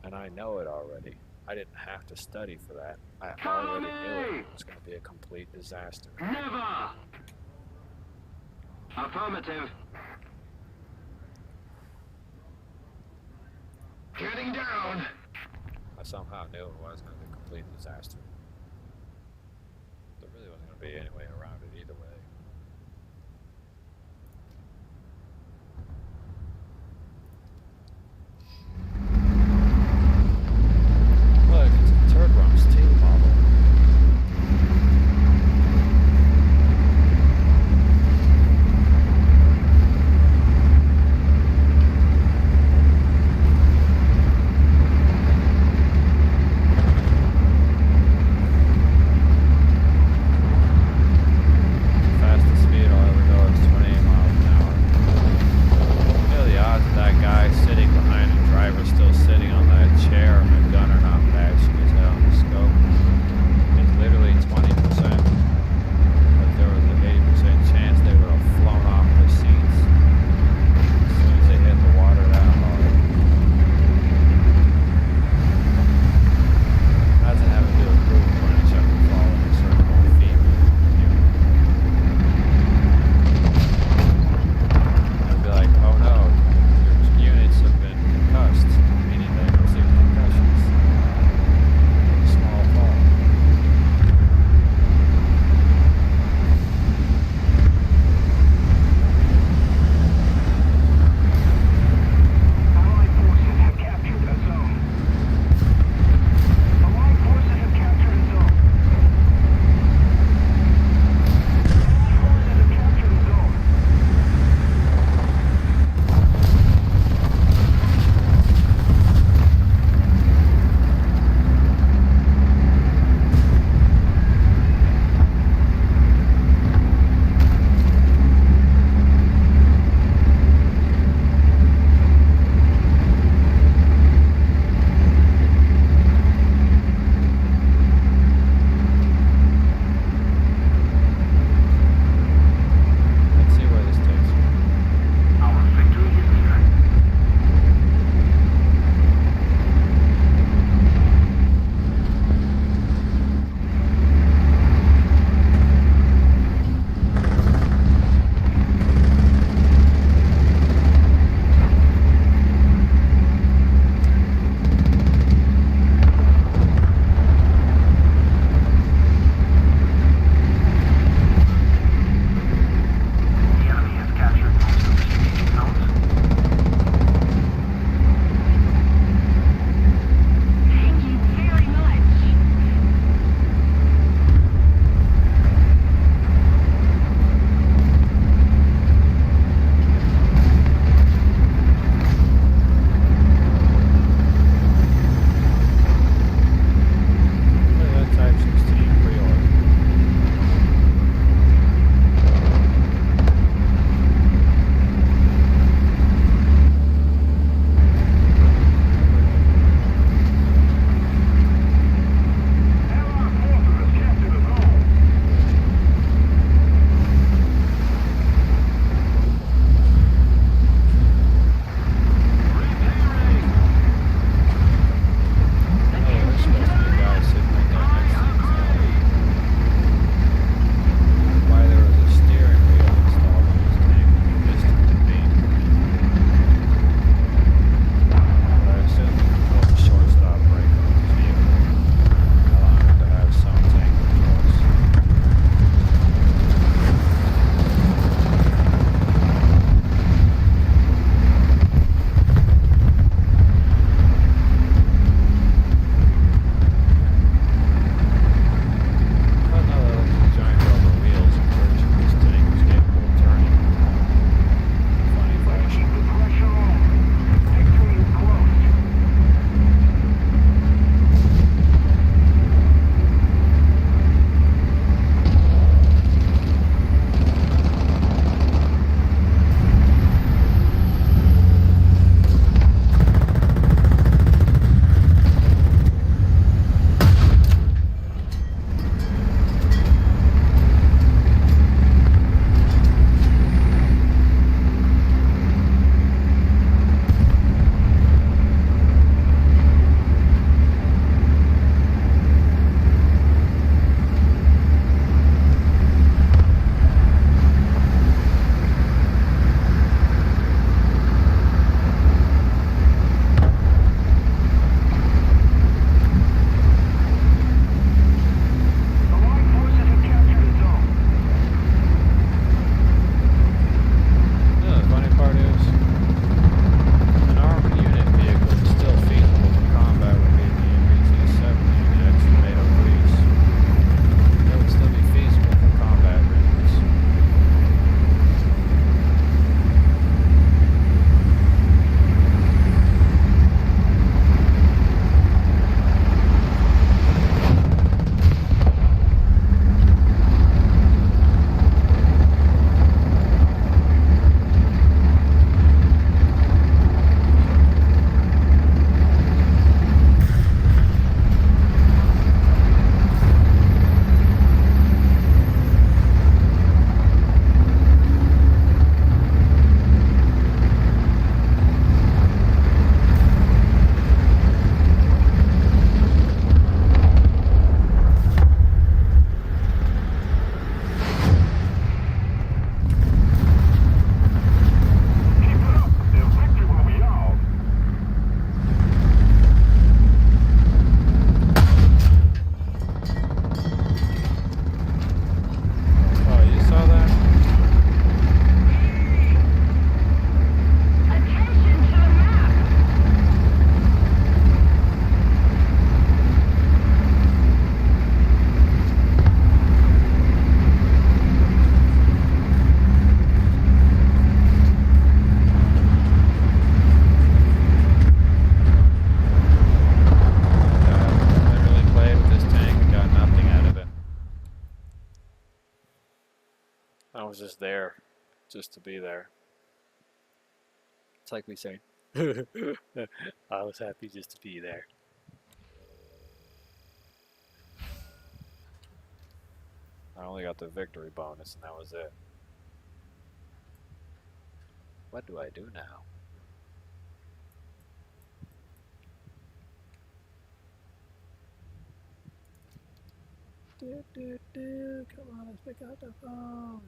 And I know it already. I didn't have to study for that. I already knew it was going to be a complete disaster. Never! Affirmative. Getting down! I somehow knew it was going to be a complete disaster. There really wasn't going to be any way around it either way. Look, it's a Turd Rum's team model. was there just to be there. It's like we say, I was happy just to be there. I only got the victory bonus and that was it. What do I do now? Come on, let's pick up the phone.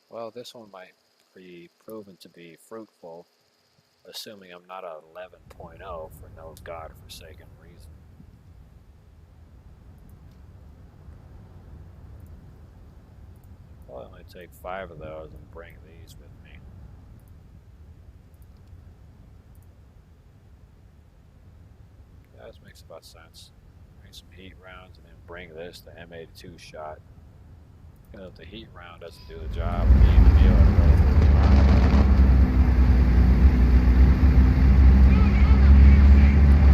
Well, this one might be proven to be fruitful, assuming I'm not a 11.0 for no godforsaken reason. I'll only take 5 of those and bring these with me. Yeah, this makes about sense. Bring some heat rounds and then bring this, the M82 shot. Because if the heat round doesn't do the job, we need to deal with it relatively hard.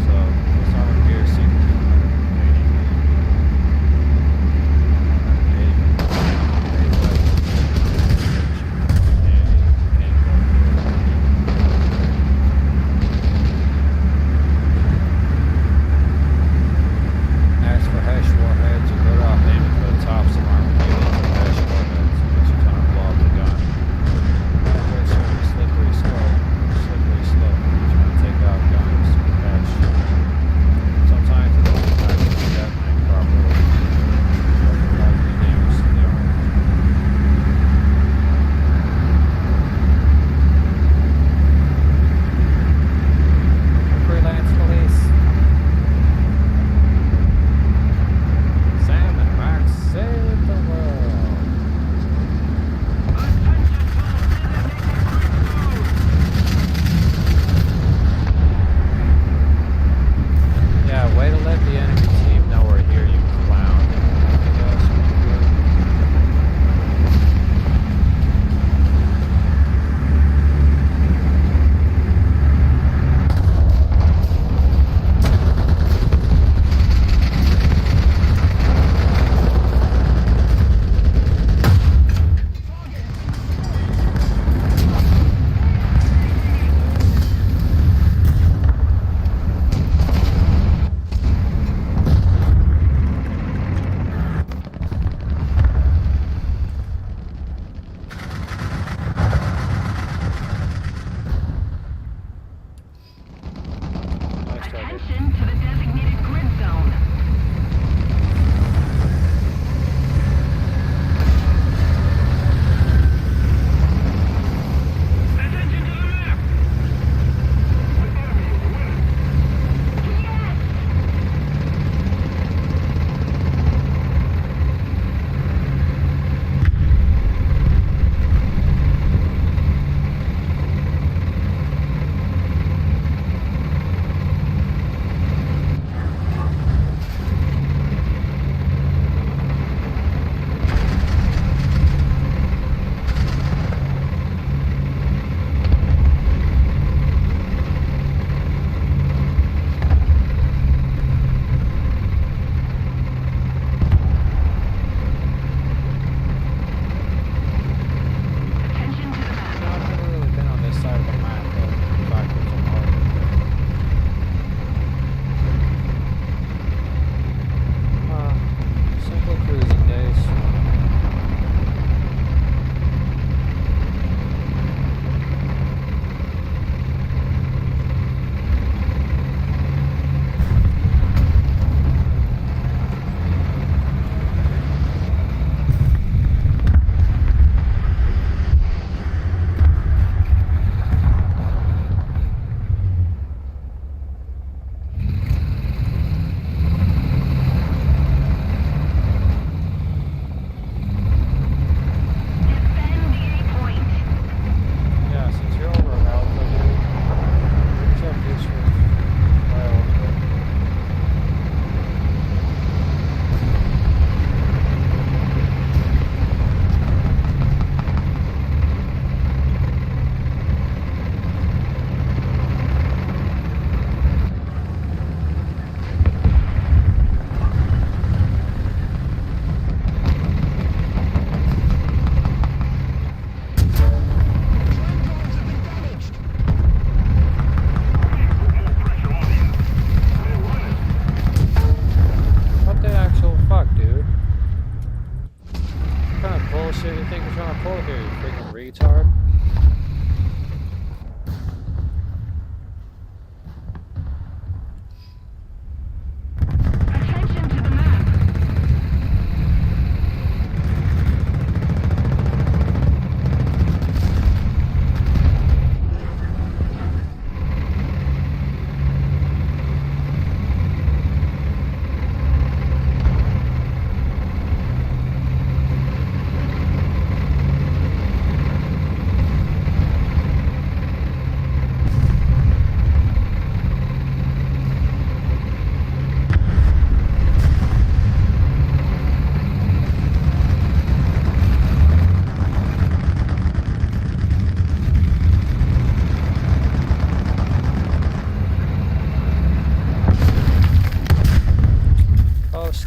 So, this armor piercing 180. As for hash warheads, you're better off aiming for the tops of armor units and hash warheads, because you can't blow up the gun. It's a slippery slope. Slippery slope. You want to take out guns with hash. Sometimes it doesn't actually detonate properly. Or cause any damage to the armor. Freelance police. Sam and Max save the world. Yeah, way to let the enemy team know we're here, you clown. Nice try, dude. Attention to the designated grid zone. Attention to the map! The enemy is winning.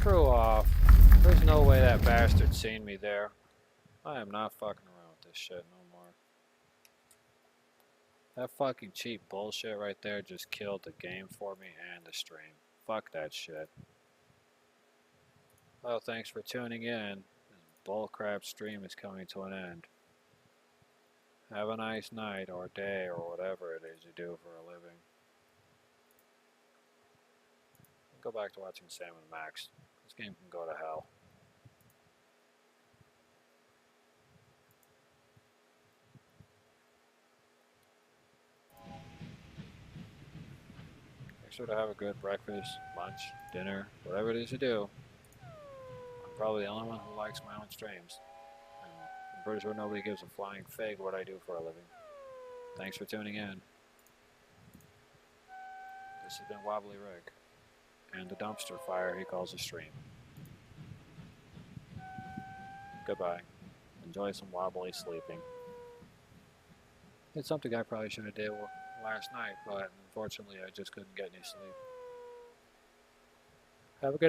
Screw off. There's no way that bastard seen me there. I am not fucking around with this shit no more. That fucking cheap bullshit right there just killed the game for me and the stream. Fuck that shit. Well, thanks for tuning in. This bullcrap stream is coming to an end. Have a nice night or day or whatever it is you do for a living. Go back to watching Sam and Max. This game can go to hell. Make sure to have a good breakfast, lunch, dinner, whatever it is you do. I'm probably the only one who likes my own streams. And I'm pretty sure nobody gives a flying fig what I do for a living. Thanks for tuning in. This has been Wobbly Rick. And the dumpster fire he calls a stream. Goodbye. Enjoy some wobbly sleeping. It's something I probably should have did last night, but unfortunately I just couldn't get any sleep. Have a good